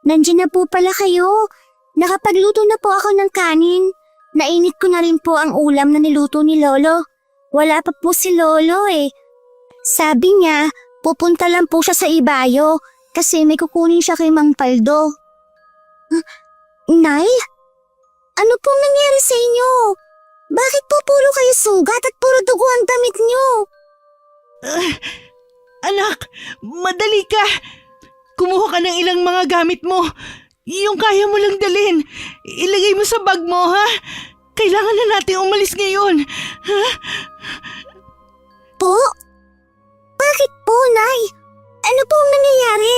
nandiyan na po pala kayo. Nakapagluto na po ako ng kanin. Nainit ko na rin po ang ulam na niluto ni Lolo. Wala pa po si Lolo eh. Sabi niya, pupunta lang po siya sa Ibayo kasi may kukunin siya kay Mang Paldo. Nay? Ano pong nangyari sa inyo? Bakit po puro kayo sugat at puro dugo ang damit niyo? Anak, madali ka. Kumuha ka ng ilang mga gamit mo. Yung kaya mo lang dalhin. Ilagay mo sa bag mo, ha? Kailangan na natin umalis ngayon. Ha? Po? Bakit po, Nay? Ano po ang nangyayari?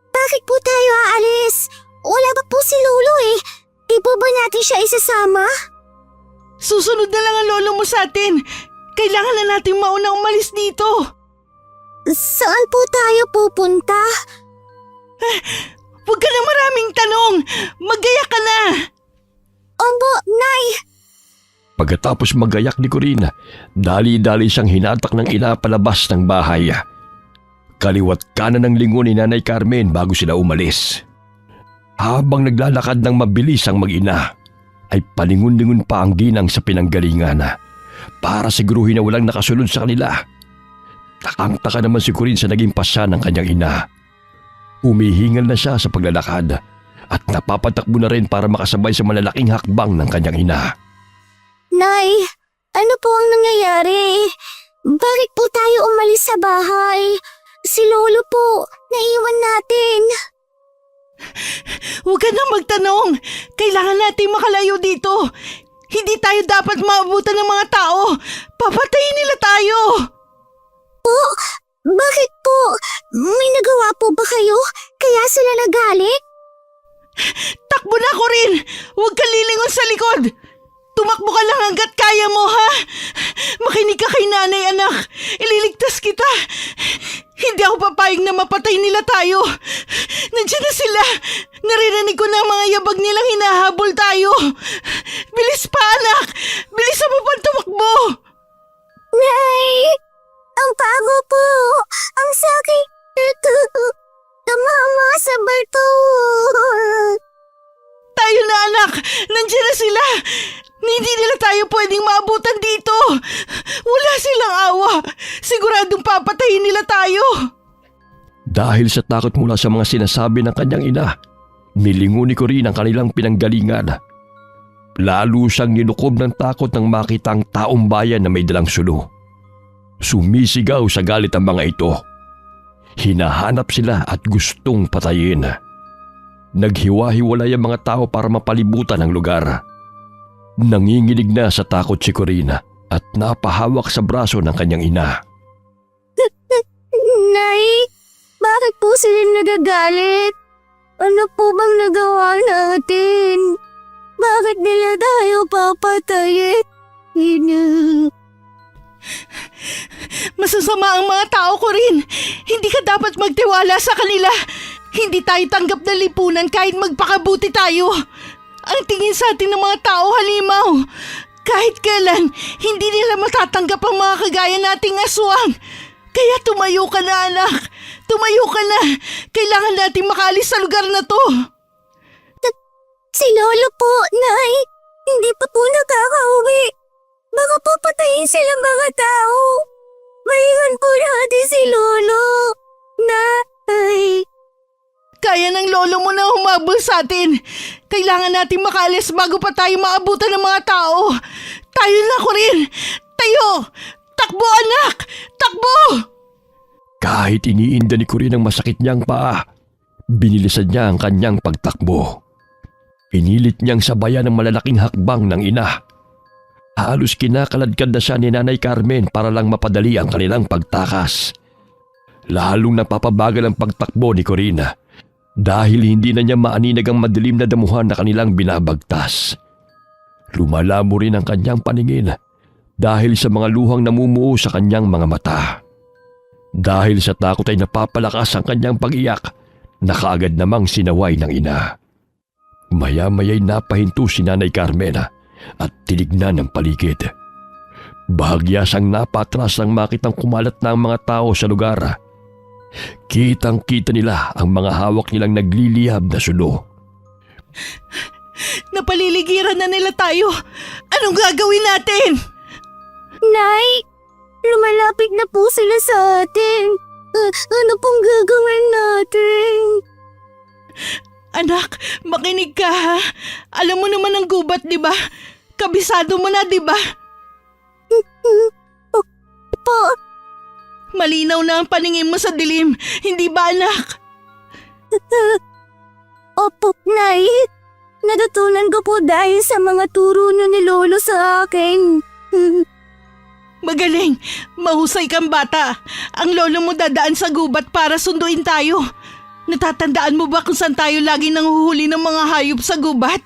Bakit po tayo aalis? Wala ba po si Lolo eh? Di po ba natin siya isasama? Susunod na lang ang lolo mo sa atin. Kailangan na natin mauna umalis dito. Saan po tayo pupunta? Huwag ka na maraming tanong. Magaya ka na. Opo, Nay. Pagkatapos magayak ni Corina, dali-dali siyang hinatak ng ina palabas ng bahay. Kaliwat kanan ng lingon ni Nanay Carmen bago sila umalis. Habang naglalakad ng mabilis ang mag-ina, ay palingon-lingon pa ang ginang sa pinanggalingan para siguruhin na walang nakasunod sa kanila. Takang-taka naman si Corinne sa naging pasya ng kanyang ina. Humihingal na siya sa paglalakad at napapatakbo na rin para makasabay sa malalaking hakbang ng kanyang ina. Nay, ano po ang nangyayari? Bakit po tayo umalis sa bahay? Si Lolo po, naiwan natin. Huwag ka na magtanong. Kailangan natin makalayo dito. Hindi tayo dapat maabutan ng mga tao. Papatayin nila tayo. Po? Bakit po? May nagawa po ba kayo? Kaya sila nagalit? Takbo na ako rin. Huwag ka lilingon sa likod. Tumakbo ka lang hanggat kaya mo, ha? Makinig ka kay nanay, anak. Ililigtas kita. Hindi ako papayag na mapatay nila tayo. Nandiyan na sila. Naririnig ko na ang mga yabag nilang hinahabol tayo. Bilis pa, anak. Bilisan mo pang tumakbo. Nay! Ang bago po! Ang sakit! Tumama sa bato! Tayo na, anak. Nandiyan na sila. Hindi nila tayo pwedeng maabutan dito. Wala silang awa. Siguradong papatayin nila tayo. Dahil sa takot mula sa mga sinasabi ng kanyang ina, nilingon ni Corinne ang kanilang pinanggalingan. Lalo siyang nilukob ng takot nang makita ang taong bayan na may dalang sulo. Sumisigaw sa galit ang mga ito. Hinahanap sila at gustong patayin. Naghiwa-hiwalay ang mga tao para mapalibutan ang lugar. Nanginginig na sa takot si Corina at napahawak sa braso ng kanyang ina. Nay, bakit po sila nagagalit? Ano po bang nagawa natin? Bakit nila tayo papatayin? Masasama ang mga tao ko rin. Hindi ka dapat magtiwala sa kanila. Hindi tayo tanggap na lipunan kahit magpakabuti tayo. Ang tingin sa atin ng mga tao, halimaw. Kahit kailan, hindi nila matatanggap ang mga kagaya nating aswang. Kaya tumayo ka na, anak. Tumayo ka na. Kailangan natin makaalis sa lugar na to. Si Lolo po, Nay. Hindi pa po nakakauwi. Baka po patayin silang mga tao. Mahingan po natin si Lolo. Nay. Kaya ng lolo mo na humabol sa atin. Kailangan natin makaalis bago pa tayo maabutan ng mga tao. Tayo na ko rin. Tayo! Takbo, anak! Takbo! Kahit iniinda ni Corinne ang masakit niyang paa, binilisan niya ang kanyang pagtakbo. Pinilit niyang sabayan ng malalaking hakbang ng ina. Halos kinakaladkad na siya ni Nanay Carmen para lang mapadali ang kanilang pagtakas. Lalong napapabagal ang pagtakbo ni Corina dahil hindi na niya maaninag ang madilim na damuhan na kanilang binabagtas. Lumalabo rin ang kanyang paningin dahil sa mga luhang namumuo sa kanyang mga mata. Dahil sa takot ay napapalakas ang kanyang pag-iyak na kaagad namang sinaway ng ina. Maya-maya'y napahinto si Nanay Carmen at tinignan ang paligid. Bahagya siyang napatras nang makitang kumalat na ang mga tao sa lugar. Kitang-kita nila ang mga hawak nilang nagliliyab na sulo. Napaliligiran na nila tayo. Anong gagawin natin? Nay, lumalapit na po sila sa atin. Ano pong gagawin natin? Anak, makinig ka ha. Alam mo naman ang gubat, di ba? Kabisado mo na, di ba? Po, Malinaw na ang paningin mo sa dilim, hindi ba anak? opo, Nay. Natutunan ko po dahil sa mga turo niyo ni Lolo sa akin. Magaling, mahusay kang bata. Ang lolo mo dadaan sa gubat para sunduin tayo. Natatandaan mo ba kung saan tayo lagi nanghuhuli ng mga hayop sa gubat?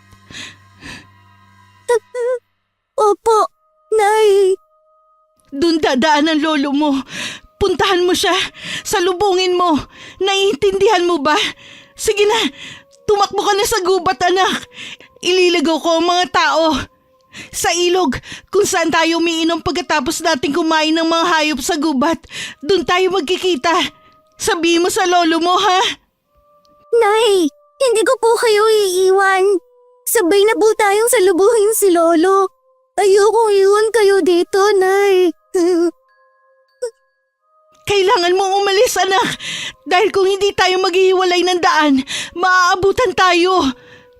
Opo, Nay. Doon dadaan ang lolo mo. Puntahan mo siya. Salubungin mo. Naiintindihan mo ba? Sige na, tumakbo ka na sa gubat, anak. Ililigaw ko ang mga tao. Sa ilog, kung saan tayo umiinom pagkatapos nating kumain ng mga hayop sa gubat. Doon tayo magkikita. Sabihin mo sa lolo mo, ha? Nay, hindi ko po kayo iiwan. Sabay na po tayong salubuhin si Lolo. Ayoko iwan kayo dito, Nay. Kailangan mong umalis, anak. Dahil kung hindi tayo maghihiwalay ng daan, maaabutan tayo.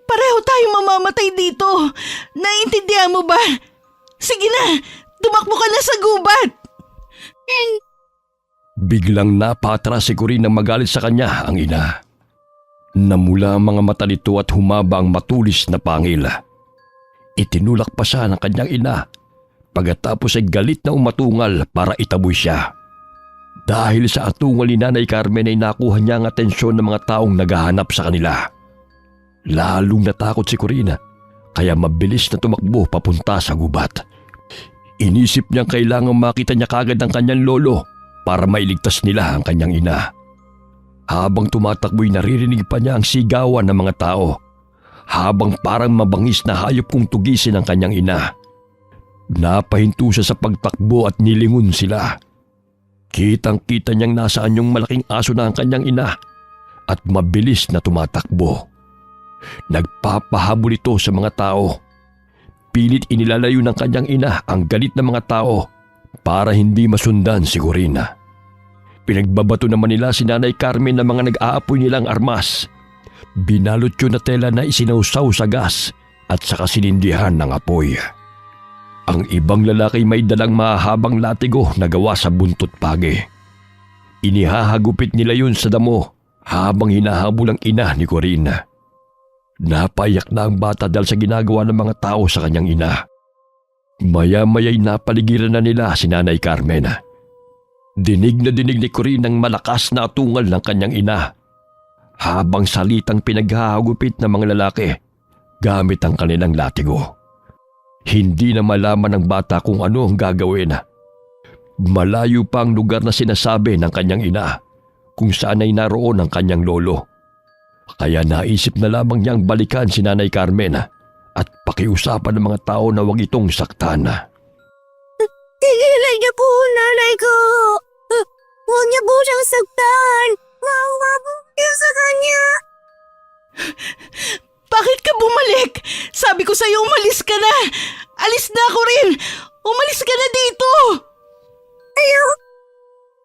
Pareho tayo mamamatay dito. Naiintindihan mo ba? Sige na, tumakbo ka na sa gubat. Biglang napatras si Corinne nang magalit sa kanya ang ina. Namula ang mga mata nito at humaba ang matulis na pangil. Itinulak pa siya ng kanyang ina pagkatapos ay galit na umatungal para itaboy siya. Dahil sa atungal ni Nanay Carmen ay nakuha niya ang atensyon ng mga taong naghahanap sa kanila. Lalong natakot si Corinne kaya mabilis na tumakbo papunta sa gubat. Inisip niyang kailangang makita niya kagad ang kanyang lolo para mailigtas nila ang kanyang ina. Habang tumatakbo'y naririnig pa niya ang sigawan ng mga tao. Habang parang mabangis na hayop kung tugisin ang kanyang ina. Napahinto siya sa pagtakbo at nilingon sila. Kitang-kita niyang nasaan yung malaking aso na ang kanyang ina at mabilis na tumatakbo. Nagpapahabol ito sa mga tao. Pilit inilalayo ng kanyang ina ang galit ng mga tao para hindi masundan si Corinne. Pinagbabato naman nila si Nanay Carmen ng mga nag-aapoy nilang armas. Binalot yun na tela na isinausaw sa gas at saka sinindihan ng apoy. Ang ibang lalaki may dalang mahahabang latigo na gawa sa buntot pagi. Inihahagupit nila yun sa damo habang hinahabol ang ina ni Corinne. Napaiyak na ang bata dahil sa ginagawa ng mga tao sa kanyang ina. Maya-maya'y napaligiran na nila si Nanay Carmen. Dinig na dinig ni Corinne ang malakas na atungal ng kanyang ina habang salitang pinaghahagupit ng mga lalaki gamit ang kanilang latigo. Hindi na malaman ng bata kung ano ang gagawin. Malayo pa ang lugar na sinasabi ng kanyang ina kung saan ay naroon ang kanyang lolo. Kaya naisip na lamang niyang balikan si Nanay Carmen at pakiusapan ng mga tao na huwag itong saktan. Tigilan niya po, Nanay ko. Huwag niya po siyang saktan. Maawa po kayo sa kanya. Bakit ka bumalik? Sabi ko sa'yo umalis ka na. Alis na ako rin. Umalis ka na dito.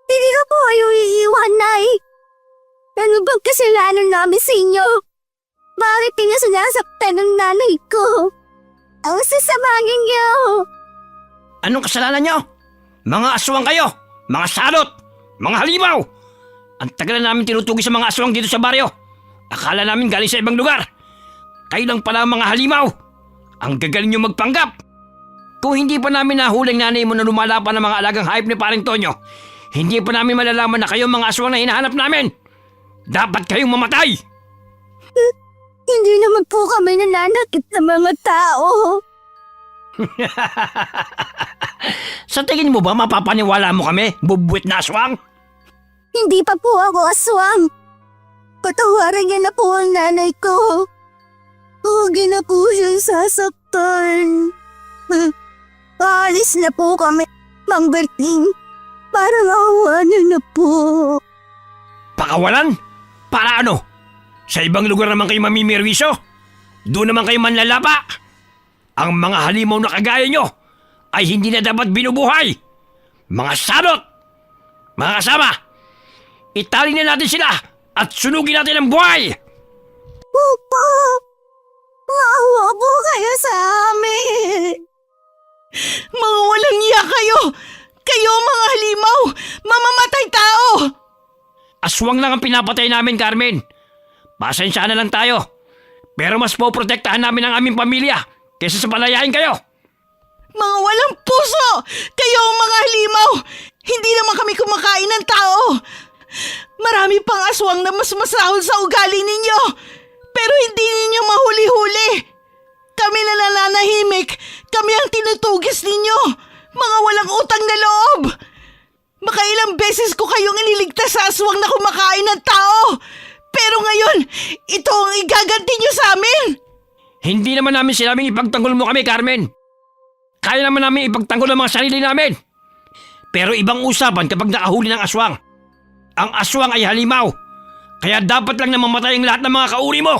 Hindi ko po kayo iiwan, Nay. Ano bang kasalanan namin sa inyo? Bakit niyo sinasaktan ng nanay ko? Ang sasama niyo. Anong kasalanan nyo? Mga aswang kayo! Mga salot! Mga halimaw! Ang tagal na namin tinutugi sa mga aswang dito sa baryo. Akala namin galing sa ibang lugar. Kayo lang pala ang mga halimaw. Ang gagaling nyo magpanggap. Kung hindi pa namin nahuling nanay mo na lumalapan ng mga alagang hayop ni Paring Tonyo, hindi pa namin malalaman na kayo mga aswang na hinahanap namin. Dapat kayong mamatay! Hindi naman po kami nananakit sa mga tao. Sa tingin mo ba mapapaniwala mo kami, bubuwit na aswang? Hindi pa po ako aswang. Patawaran niya na po ang nanay ko. Huwag niyo na po siyang sasaktan. Aalis na po kami, Mang Berting. Para maawa niyo na po. Pakawalan? Para ano? Sa ibang lugar naman kayo mamimirwisyo? Doon naman kayo manlalapa? Ang mga halimaw na kagaya nyo ay hindi na dapat binubuhay. Mga salot! Mga kasama, itali na natin sila at sunugin natin ang buhay! Opo! Maawa po kayo sa amin! Mga walang iya kayo! Kayo mga halimaw! Mamamatay tao! Aswang lang ang pinapatay namin, Carmen. Pasensya na lang tayo. Pero mas poprotektahan namin ang aming pamilya kaysa sa palayain kayo. Mga walang puso! Kayo ang mga halimaw! Hindi naman kami kumakain ng tao! Marami pang aswang na mas masahol sa ugali ninyo! Pero hindi ninyo mahuli-huli! Kami na nananahimik! Kami ang tinutugis ninyo! Mga walang utang na loob! Makailang beses ko kayong iniligtas sa aswang na kumakain ng tao! Pero ngayon, ito ang igaganti nyo sa amin! Hindi naman namin sinabing ipagtanggol mo kami, Carmen. Kaya naman namin ipagtanggol ang mga sarili namin. Pero ibang usapan kapag nakahuli ng aswang. Ang aswang ay halimaw. Kaya dapat lang na mamatay ang lahat ng mga kauri mo.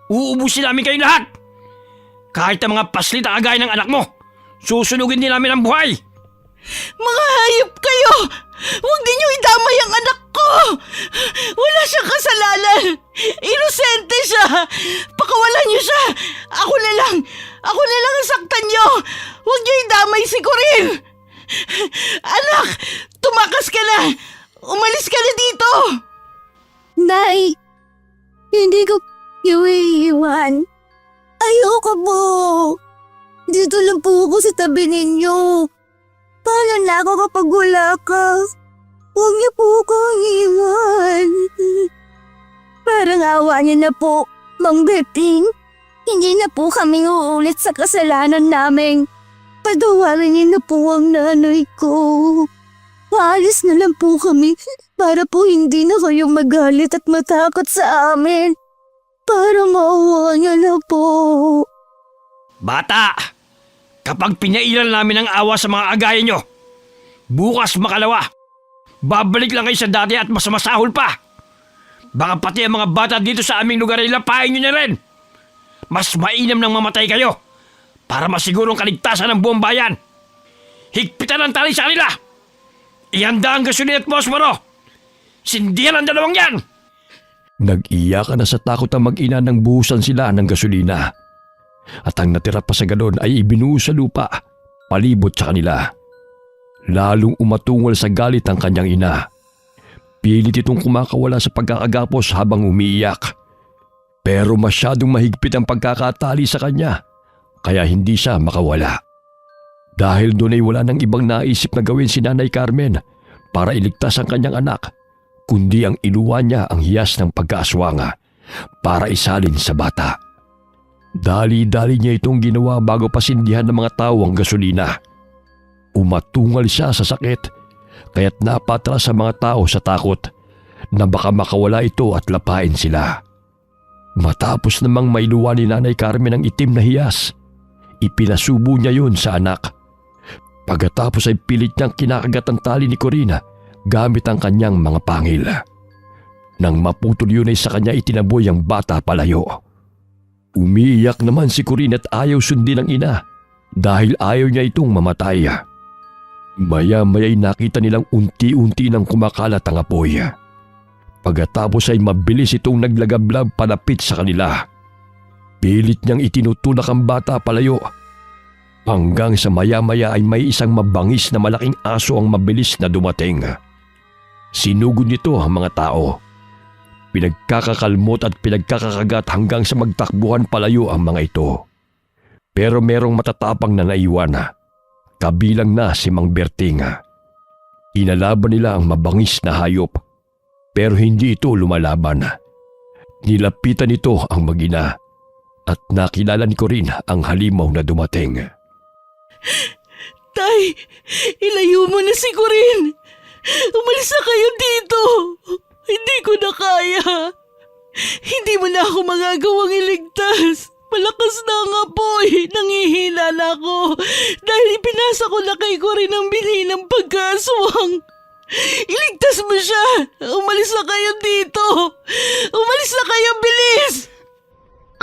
Uubusin namin kayong lahat. Kahit ang mga paslit na kagaya ng anak mo, susunugin din namin ang buhay. Mga hayop kayo! Huwag ninyo idamay ang anak ko! Wala siyang kasalanan! Inosente siya! Pakawalan niyo siya! Ako na lang ang saktan niyo! Huwag niyo idamay si Corinne! Anak! Tumakas ka na! Umalis ka na dito! Nay, hindi ko iiwan. Ayoko po. Dito lang po ako sa tabi ninyo. Paano na ako kapag wala ka? Huwag niyo po akong iwan. Parang awa niyo na po, Mang Berting. Hindi na po kami uulit sa kasalanan namin. Patawarin niyo na po ang nanay ko. Paalis na lang po kami para po hindi na kayo magalit at matakot sa amin. Para maawa niyo na po. Bata, kapag pinairal namin ang awa sa mga agaya nyo, bukas makalawa, babalik lang kayo sa dati at mas masahol pa. Baka pati ang mga bata dito sa aming lugar ay lapain nyo na rin. Mas mainam nang mamatay kayo para masigurong kaligtasan ng buong bayan. Higpitan ang tali sa kanila. Ihanda ang gasolina at posporo. Sindihan ang dalawang yan. Nag-iyakan na sa takot ang mag-ina nang buhusan sila ng gasolina. At ang natira pa sa galon ay ibinuhos sa lupa, palibot sa kanila. Lalong umatungol sa galit ang kanyang ina. Pilit itong kumakawala sa pagkakagapos habang umiiyak. Pero masyadong mahigpit ang pagkakatali sa kanya, kaya hindi siya makawala. Dahil doon ay wala nang ibang naisip na gawin si Nanay Carmen para iligtas ang kanyang anak, kundi ang iluwan niya ang hiyas ng pagkaaswanga para isalin sa bata. Dali-dali niya itong ginawa bago pasindihan ng mga tao ang gasolina. Umatungal siya sa sakit, kaya't napatras sa mga tao sa takot na baka makawala ito at lapain sila. Matapos namang mailuwa ni Nanay Carmen ang itim na hiyas, ipinasubo niya yun sa anak. Pagkatapos ay pilit niyang kinakagat ang tali ni Corinne gamit ang kanyang mga pangil. Nang maputol yun ay sa kanya itinaboy ang bata palayo. Umiiyak naman si Corinne at ayaw sundin ang ina dahil ayaw niya itong mamatay. Maya-maya'y nakita nilang unti-unti nang kumakalat ang apoy. Pagkatapos ay mabilis itong naglagablab palapit sa kanila. Pilit niyang itinutulak ang bata palayo. Hanggang sa maya-maya ay may isang mabangis na malaking aso ang mabilis na dumating. Sinugod nito ang mga tao. Pinagkakakalmot at pinagkakakagat hanggang sa magtakbuhan palayo ang mga ito. Pero merong matatapang na naiwan. Kabilang na si Mang Berting. Inalaban nila ang mabangis na hayop. Pero hindi ito lumalaban. Nilapitan nito ang mag-ina at nakilala ni Corinne ang halimaw na dumating. Tay, ilayo mo na si Corinne. Umalis na kayo dito. Hindi ko na kaya. Hindi mo na ako magagawang iligtas. Malakas na ang apoy. Nangihina na ako. Dahil ipinasa ko na kay Corinne ang binhi ng pagkaswang. Iligtas mo siya! Umalis na kayo dito! Umalis na kayo, bilis!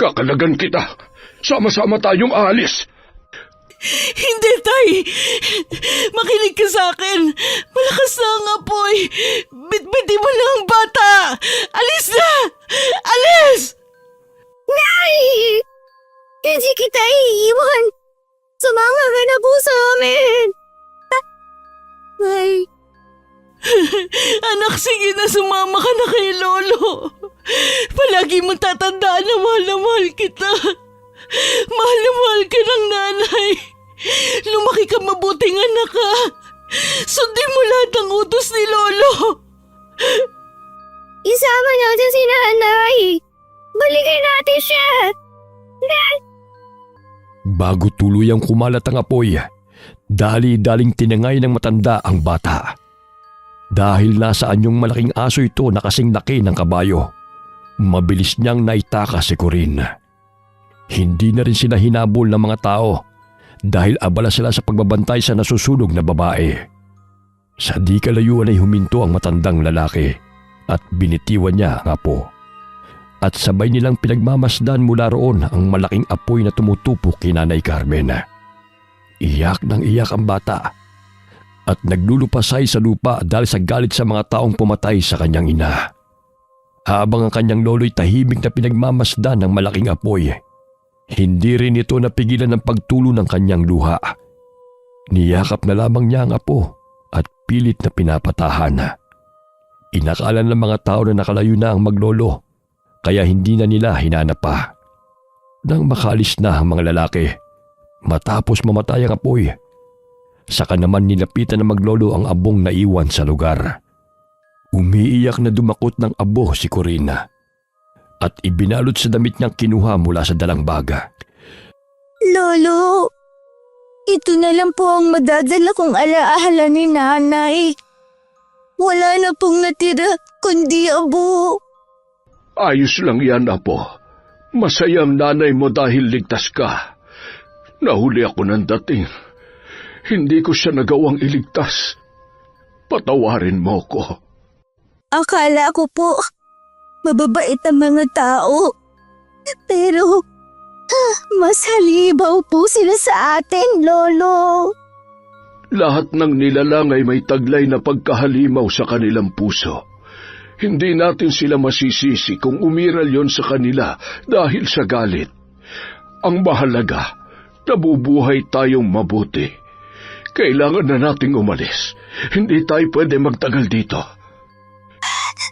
Kakalagan kita. Sama-sama tayong aalis. Hindi, Tay! Makinig ka sa akin! Malakas na ang apoy! Bitbitin mo na ang bata! Alis na! Alis! Nay! Hindi kita iiwan. Sumama ka na po sa amin. Nay, Anak, sige na, sumama ka na kay Lolo. Palagi mong tatandaan na mahal kita. Mahal na mahal ka ng nanay. Lumaki ka mabuting anak ka. Sundin mo lahat ng utos ni Lolo. isama natin si nanay. Balikin natin siya. Nay! Bago tuluyang kumalat ang apoy, dali-daling tinangay ng matanda ang bata. Dahil nasa anyong malaking aso ito na kasing laki ng kabayo, mabilis niyang naitakas si Corinne. Hindi na rin sila hinabol ng mga tao dahil abala sila sa pagbabantay sa nasusunog na babae. Sa di kalayuan ay huminto ang matandang lalaki at binitiwan niya ang apo. At sabay nilang pinagmamasdan mula roon ang malaking apoy na tumutupok kay Nanay Carmen. Iyak ng iyak ang bata at naglulupasay sa lupa dahil sa galit sa mga taong pumatay sa kanyang ina. Habang ang kanyang lolo'y tahimik na pinagmamasdan ng malaking apoy, hindi rin ito napigilan ng pagtulo ng kanyang luha. Niyakap na lamang niya ang apo at pilit na pinapatahan. Inakala ng mga tao na nakalayo na ang maglolo, kaya hindi na nila hinanap pa. Nang makaalis na ang mga lalaki, matapos mamatay ang apoy, saka naman nilapitan ng maglolo ang abong naiwan sa lugar. Umiiyak na dumakot ng abo si Corinne at ibinalot sa damit niyang kinuha mula sa dalang baga. Lolo, ito na lang po ang madadala kong alaala ni nanay. Wala na pong natira kundi abo. Ayos lang yan, Apo. Masayang nanay mo dahil ligtas ka. Nahuli ako ng dating. Hindi ko siya nagawang iligtas. Patawarin mo ko. Akala ko po, mababait ang mga tao. Pero, mas halibaw po sila sa atin, Lolo. Lahat ng nilalang ay may taglay na pagkahalimaw sa kanilang puso. Hindi natin sila masisisi kung umiral yon sa kanila dahil sa galit. Ang mahalaga, nabubuhay tayong mabuti. Kailangan na nating umalis. Hindi tayo pwede magtagal dito.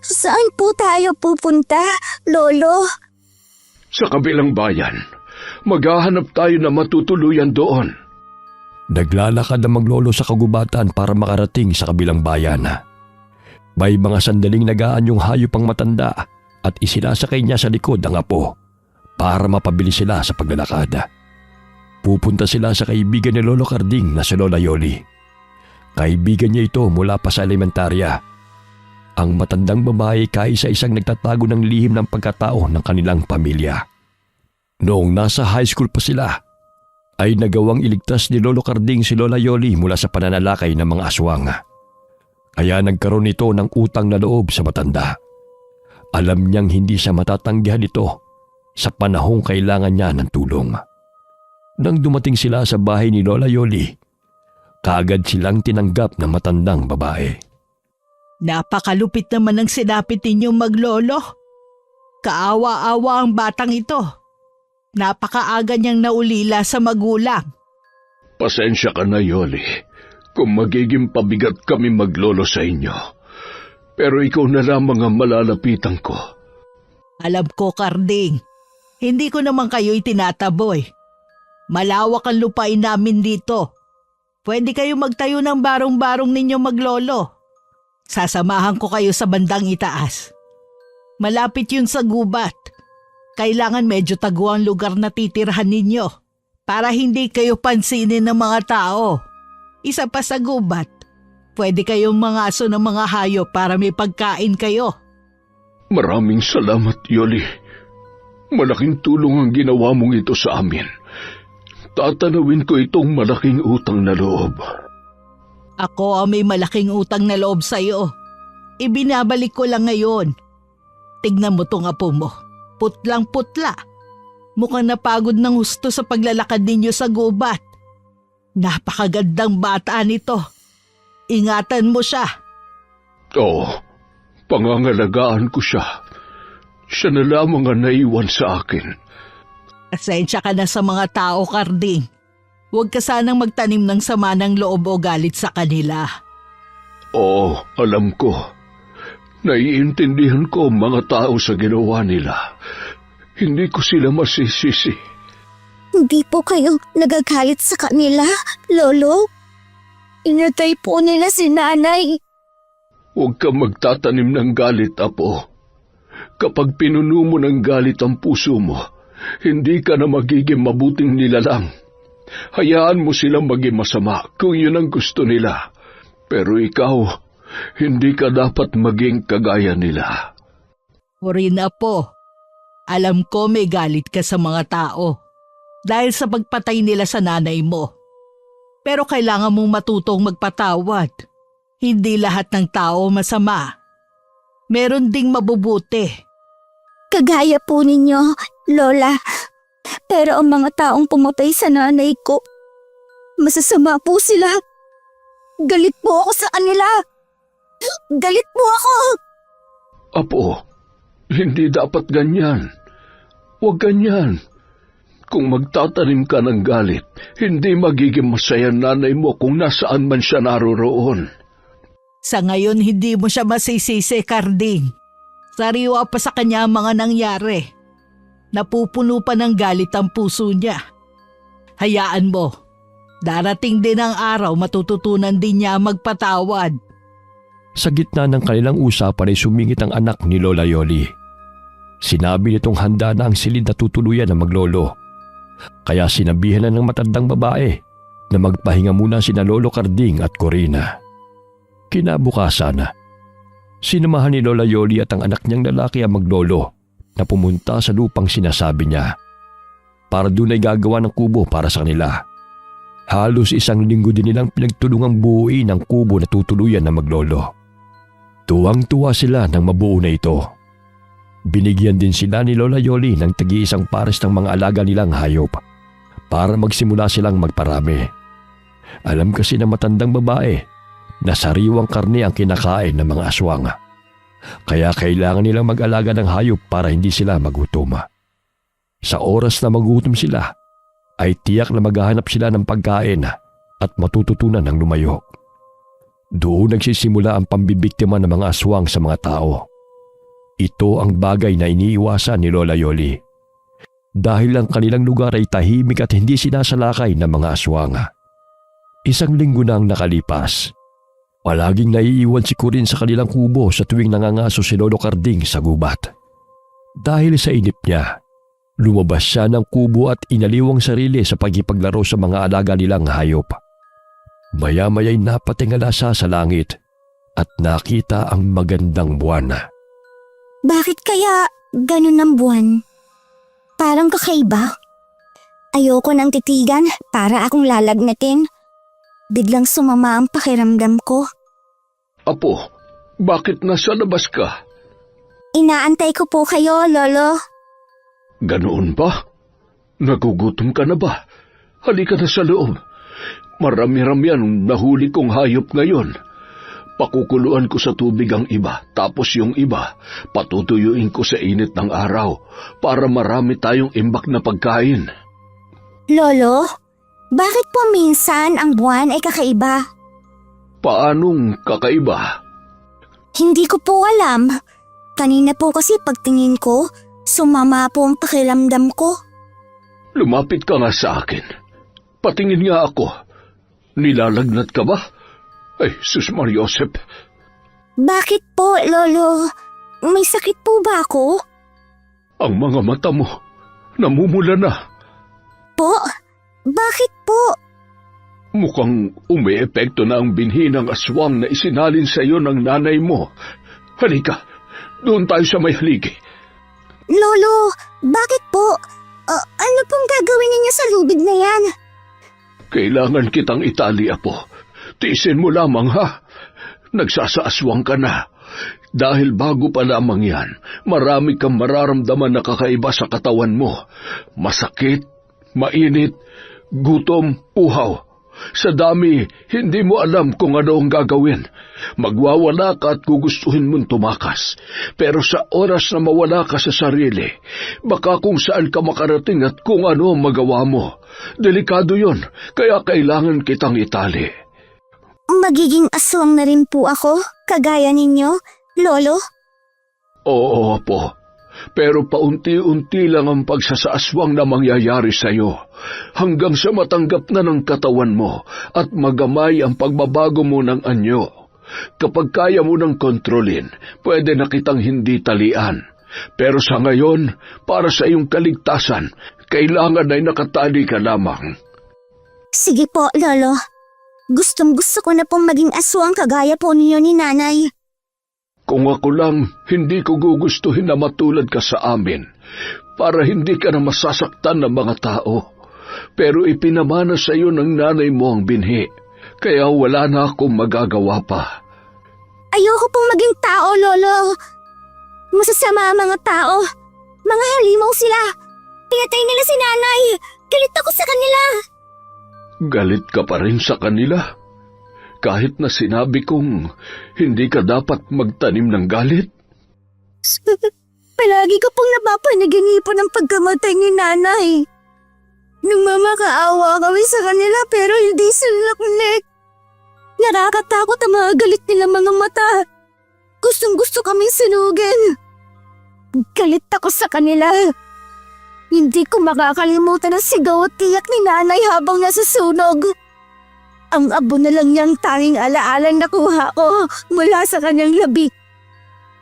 Saan po tayo pupunta, Lolo? Sa kabilang bayan, maghahanap tayo na matutuluyan doon. Naglalakad ang maglolo sa kagubatan para makarating sa kabilang bayan. May mga sandaling nagaan yung hayop ang matanda at isinasakay niya sa likod ang apo para mapabilis sila sa paglalakad. Pupunta sila sa kaibigan ni Lolo Carding na si Lola Yoli. Kaibigan niya ito mula pa sa elementarya. Ang matandang babae kaisa-isang nagtatago ng lihim ng pagkatao ng kanilang pamilya. Noong nasa high school pa sila, ay nagawang iligtas ni Lolo Carding si Lola Yoli mula sa pananalakay ng mga aswang. Kaya nagkaroon ito ng utang na loob sa matanda. Alam niyang hindi siya matatanggihan ito sa panahong kailangan niya ng tulong. Nang dumating sila sa bahay ni Lola Yoli, kaagad silang tinanggap ng matandang babae. Napakalupit naman ng sinapit ninyong maglolo. Kaawa-awa ang batang ito. Napakaaga niyang naulila sa magulang. Pasensya ka na, Yoli, kung magiging pabigat kami maglolo sa inyo. Pero ikaw na lamang ang malalapitan ko. Alam ko, Carding. Hindi ko naman kayo'y tinataboy. Malawak ang lupain namin dito. Pwede kayo magtayo ng barong-barong ninyo maglolo. Sasamahan ko kayo sa bandang itaas. Malapit yun sa gubat. Kailangan medyo tago ang lugar na titirhan ninyo para hindi kayo pansinin ng mga tao. Isa pa sa gubat, pwede kayong mangaso ng mga hayop para may pagkain kayo. Maraming salamat, Yoli. Malaking tulong ang ginawa mong ito sa amin. Tatanawin ko itong malaking utang na loob. Ako ang may malaking utang na loob sa'yo. Ibinabalik ko lang ngayon. Tignan mo tong apo mo. Putlang-putla. Mukhang napagod ng husto sa paglalakad ninyo sa gubat. Napakagandang bata nito. Ingatan mo siya. Oo, pangangalagaan ko siya. Siya na lamang ang naiwan sa akin. Pasensya ka na sa mga tao, Karding. Huwag ka sanang magtanim ng sama ng loob o galit sa kanila. Oo, alam ko. Naiintindihan ko ang mga tao sa ginawa nila. Hindi ko sila masisisi. Hindi po kayo nagagalit sa kanila, Lolo. Inatay po nila si nanay. Huwag kang magtatanim ng galit, Apo. Kapag pinuno mo ng galit ang puso mo, hindi ka na magiging mabuting nilalang. Hayaan mo silang maging masama kung yun ang gusto nila. Pero ikaw, hindi ka dapat maging kagaya nila. Corinne, Apo, alam ko may galit ka sa mga tao dahil sa pagpatay nila sa nanay mo. Pero kailangan mong matutong magpatawad. Hindi lahat ng tao masama. Meron ding mabubuti. Kagaya po ninyo, Lola. Pero ang mga taong pumatay sa nanay ko, masasama po sila. Galit po ako sa kanila. Galit po ako. Apo, hindi dapat ganyan. Huwag ganyan. Kung magtatanim ka ng galit, hindi magiging masaya nanay mo kung nasaan man siya naroroon. Sa ngayon hindi mo siya masisisi, Karding. Sariwa pa sa kanya ang mga nangyari. Napupuno pa ng galit ang puso niya. Hayaan mo. Darating din ang araw matututunan din niya magpatawad. Sa gitna ng kanilang usapan ay sumingit ang anak ni Lola Yoli. Sinabi nitong handa na ang silid na tutuluyan ng maglolo. Kaya sinabihan na ng matandang babae na magpahinga muna sina Lolo Karding at Corina. Kinabukasan, sinamahan ni Lola Yoli at ang anak niyang lalaki ang maglolo na pumunta sa lupang sinasabi niya para doon ay gagawa ng kubo para sa kanila. Halos 1 linggo din nilang pinagtulungang buuin ang kubo na tutuluyan ng maglolo. Tuwang-tuwa sila ng mabuo na ito. Binigyan din sila ni Lola Yoli ng tagi-isang pares ng mga alaga nilang hayop para magsimula silang magparami. Alam kasi ng matandang babae na sariwang karne ang kinakain ng mga aswang. Kaya kailangan nilang mag-alaga ng hayop para hindi sila magutom. Sa oras na magutom sila, ay tiyak na maghahanap sila ng pagkain at matututunan ng lumayo. Doon nagsisimula ang pambibiktima ng mga aswang sa mga tao. Ito ang bagay na iniiwasan ni Lola Yoli. Dahil ang kanilang lugar ay tahimik at hindi sinasalakay ng mga aswang. 1 linggo na ang nakalipas. Palaging naiiwan si Corinne sa kanilang kubo sa tuwing nangangaso si Lolo Karding sa gubat. Dahil sa inip niya, lumabas siya ng kubo at inaliw ang sarili sa pagkipaglaro sa mga alaga nilang hayop. Maya-maya'y napatingala siya sa langit at nakita ang magandang buwan. Bakit kaya ganun ang buwan? Parang kakaiba. Ayoko nang titigan para akong lalagnatin. Biglang sumama ang pakiramdam ko. Apo, bakit nasa labas ka? Inaantay ko po kayo, Lolo. Ganoon ba? Nagugutom ka na ba? Halika na sa loob. Marami-rami ang nahuli kong hayop ngayon. Pakukuluan ko sa tubig ang iba, tapos yung iba, patutuyuin ko sa init ng araw para marami tayong imbak na pagkain. Lolo, bakit po minsan ang buwan ay kakaiba? Paanong kakaiba? Hindi ko po alam. Kanina po kasi pagtingin ko, sumama po ang pakiramdam ko. Lumapit ka nga sa akin. Patingin nga ako. Nilalagnat ka ba? Ay, Sus Mariosep. Bakit po, Lolo? May sakit po ba ako? Ang mga mata mo, namumula na. Po? Bakit po? Mukhang umiepekto na ang binhi ng aswang na isinalin sa iyo ng nanay mo. Halika, doon tayo sa may haligi. Lolo, bakit po? Ano pong gagawin ninyo sa lubid na yan? Kailangan kitang itali, Apo. Tiisin mo lamang ha. Nagsasaaswang ka na. Dahil bago pa lamang yan, marami kang mararamdaman na kakaiba sa katawan mo. Masakit, mainit, gutom, uhaw. Sa dami, hindi mo alam kung ano ang gagawin. Magwawala ka at gugustuhin mong tumakas. Pero sa oras na mawala ka sa sarili, baka kung saan ka makarating at kung ano ang magawa mo. Delikado yon, kaya kailangan kitang itali. Magiging aswang na rin po ako, kagaya ninyo, Lolo? Oo po, pero paunti-unti lang ang pagsasaaswang na mangyayari sa iyo, hanggang sa matanggap na ng katawan mo at magamay ang pagbabago mo ng anyo. Kapag kaya mo nang kontrolin, pwede na kitang hindi talian. Pero sa ngayon, para sa iyong kaligtasan, kailangan ay nakatali ka lamang. Sige po, Lolo. Gustong-gusto ko na pong maging aswang kagaya po ninyo ni Nanay. Kung ako lang, hindi ko gugustuhin na matulad ka sa amin, para hindi ka na masasaktan ng mga tao. Pero ipinamana sa iyo ng nanay mo ang binhi, kaya wala na akong magagawa pa. Ayoko pong maging tao, Lolo. Masasama ang mga tao. Mga halimaw sila. Pinatay nila si Nanay. Galit ako sa kanila. Galit ka pa rin sa kanila? Kahit na sinabi kong hindi ka dapat magtanim ng galit? Palagi ko pong napapanaginipan ng pagkamatay ni Nanay. Nagmamakaawa kami sa kanila pero hindi sila kunik. Nakakatakot ang mga galit nilang mga mata. Gustong-gusto kaming sunugin. Galit ako sa kanila. Hindi ko makakalimutan ang sigaw at tiyak ni Nanay habang nasusunog. Ang abo na lang niyang tanging alaalang nakuha ko mula sa kanyang labi.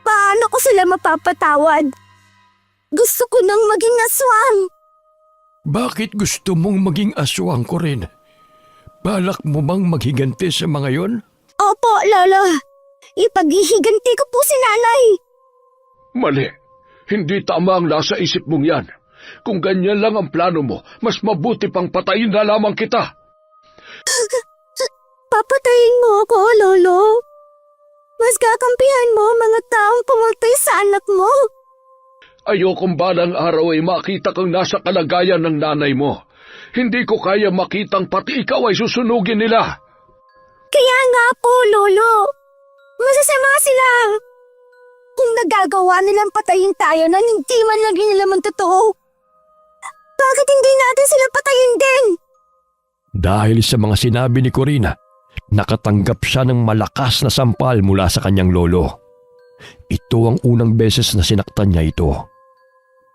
Paano ko sila mapapatawad? Gusto ko nang maging aswang. Bakit gusto mong maging aswang ko rin? Balak mo bang maghiganti sa mga yon? Opo, Lolo. Ipaghihiganti ko po si Nanay. Mali. Hindi tama ang nasa isip mong yan. Kung ganyan lang ang plano mo, mas mabuti pang patayin na lamang kita. Papatayin mo ako, Lolo. Mas kakampihan mo ang mga taong pumatay sa anak mo. Ayokong balang araw ay makita kang nasa kalagayan ng nanay mo. Hindi ko kaya makitang pati ikaw ay susunugin nila. Kaya nga po, Lolo. Masasama sila. Kung nagagawa nilang patayin tayo na hindi man lang nila totoo, bakit hindi natin sila patayin din? Dahil sa mga sinabi ni Corina, nakatanggap siya ng malakas na sampal mula sa kanyang lolo. Ito ang unang beses na sinaktan niya ito.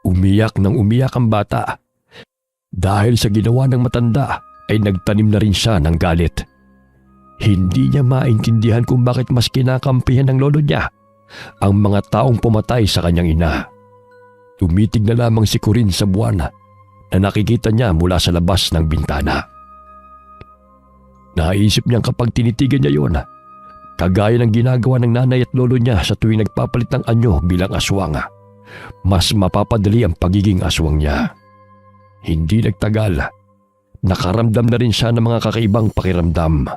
Umiyak ng umiyak ang bata. Dahil sa ginawa ng matanda ay nagtanim na rin siya ng galit. Hindi niya maintindihan kung bakit mas kinakampihan ng lolo niya ang mga taong pumatay sa kanyang ina. Tumitig na lamang si Corinne sa buwan na nakikita niya mula sa labas ng bintana. Naisip niyang kapag tinitigan niya yon, kagaya ng ginagawa ng nanay at lolo niya sa tuwing nagpapalit ng anyo bilang aswang, mas mapapadali ang pagiging aswang niya. Hindi nagtagal, nakaramdam na rin siya ng mga kakaibang pakiramdam.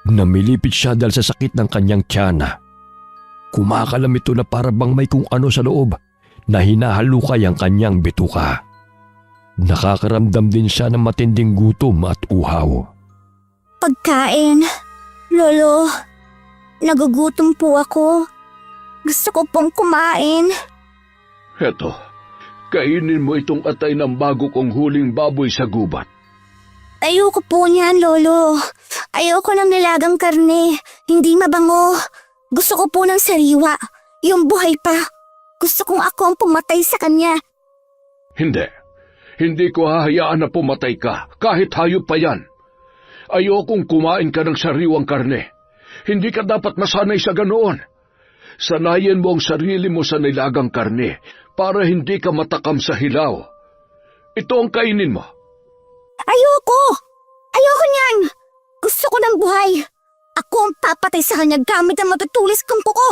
Namilipit siya dahil sa sakit ng kanyang tiyan. Kumakalam ito na para bang may kung ano sa loob na hinahalukay ang kanyang bituka. Nakakaramdam din siya ng matinding gutom at uhaw. Pagkain. Lolo, nagugutom po ako. Gusto ko pong kumain. Heto, kainin mo itong atay ng bago kong huling baboy sa gubat. Ayoko po niyan, Lolo. Ayoko ng nilagang karne. Hindi mabango. Gusto ko po ng sariwa. Yung buhay pa. Gusto kong ako ang pumatay sa kanya. Hindi. Hindi ko hahayaan na pumatay ka, kahit hayop pa yan. Ayokong kumain ka ng sariwang karne. Hindi ka dapat masanay sa ganoon. Sanayin mo ang sarili mo sa nilagang karne para hindi ka matakam sa hilaw. Ito ang kainin mo. Ayoko! Ayoko niyan! Gusto ko ng buhay. Ako ang papatay sa kanya gamit ang matutulis kong kuko.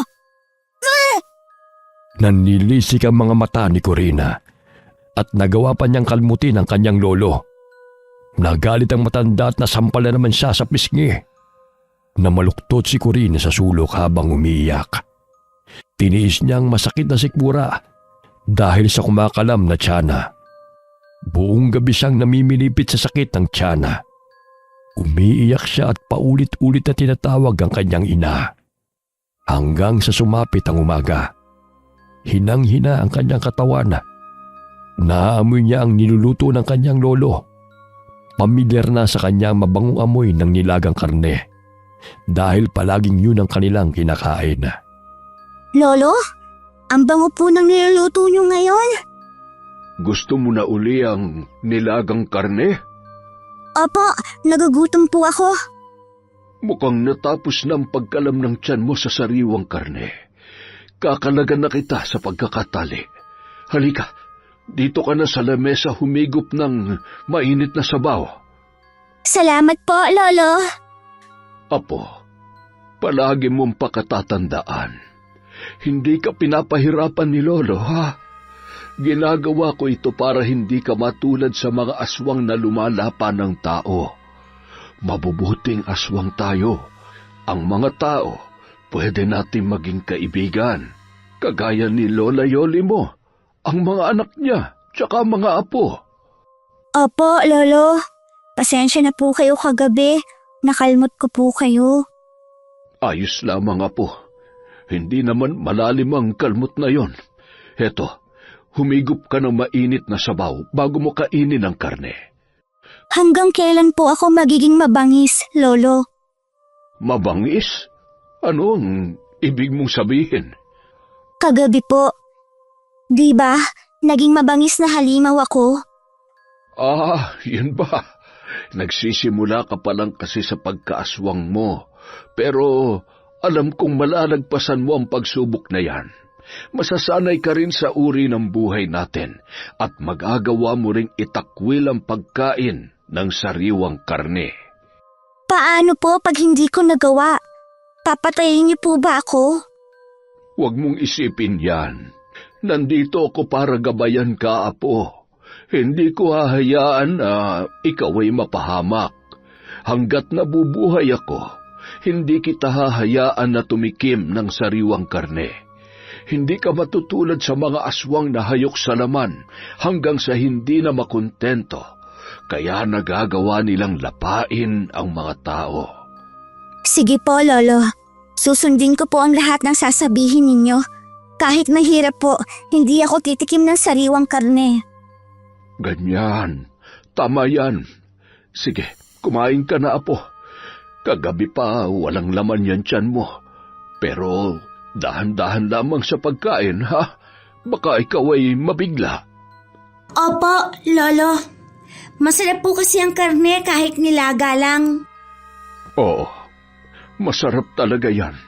Nanlilisik ang mga mata ni Corina at nagawa pa niyang kalmutin ang kanyang lolo. Nagalit ang matanda at nasampal na naman siya sa pisngi. Namaluktot si Corinne sa sulok habang umiiyak. Tiniis niyang masakit na sikmura dahil sa kumakalam na tiyana. Buong gabi siyang namimilipit sa sakit ng tiyana. Umiiyak siya at paulit-ulit na tinatawag ang kanyang ina. Hanggang sa sumapit ang umaga. Hinang-hina ang kanyang katawan. Naaamoy niya ang niluluto ng kanyang lolo. Pamilyar na sa kanyang mabangong amoy ng nilagang karne. Dahil palaging yun ang kanilang kinakain. Lolo, ang bango po ng niluluto niyo ngayon. Gusto mo na uli ang nilagang karne? Opo, nagugutom po ako. Mukhang natapos na ang pagkalam ng tiyan mo sa sariwang karne. Kakalagan na kita sa pagkakatali. Halika, dito ka na sa lamesa humigop ng mainit na sabaw. Salamat po, Lolo. Apo, palagi mong pakatatandaan. Hindi ka pinapahirapan ni Lolo, ha? Ginagawa ko ito para hindi ka matulad sa mga aswang na lumalapan ng tao. Mabubuting aswang tayo. Ang mga tao, pwede natin maging kaibigan. Kagaya ni Lola Yoli mo, ang mga anak niya, tsaka mga apo. Opo, Lolo. Pasensya na po kayo kagabi. Nakalmot ko po kayo. Ayos lamang, apo. Hindi naman malalim ang kalmot na yon. Heto, humigop ka ng mainit na sabaw bago mo kainin ang karne. Hanggang kailan po ako magiging mabangis, Lolo? Mabangis? Ano ang ibig mong sabihin? Kagabi po. Di ba, naging mabangis na halimaw ako? Ah, yun ba? Nagsisimula ka pa lang kasi sa pagkaaswang mo. Pero alam kong malalagpasan mo ang pagsubok na yan. Masasanay ka rin sa uri ng buhay natin at magagawa mo ring itakwil ang pagkain ng sariwang karne. Paano po pag hindi ko nagawa? Papatayin niyo po ba ako? Huwag mong isipin yan. Nandito ako para gabayan ka, apo. Hindi ko hahayaan na ikaw ay mapahamak. Hanggat nabubuhay ako, hindi kita hahayaan na tumikim ng sariwang karne. Hindi ka matutulad sa mga aswang na hayok sa laman hanggang sa hindi na makontento. Kaya nagagawa nilang lapain ang mga tao. Sige po, Lolo. Susundin ko po ang lahat ng sasabihin ninyo. Kahit mahirap po, hindi ako titikim ng sariwang karne. Ganyan. Tama yan. Sige, kumain ka na, apo. Kagabi pa walang laman yan tiyan mo. Pero dahan-dahan lamang sa pagkain, ha? Baka ikaw ay mabigla. Opo, Lolo. Masarap po kasi ang karne kahit nilaga lang. Oo, masarap talaga yan.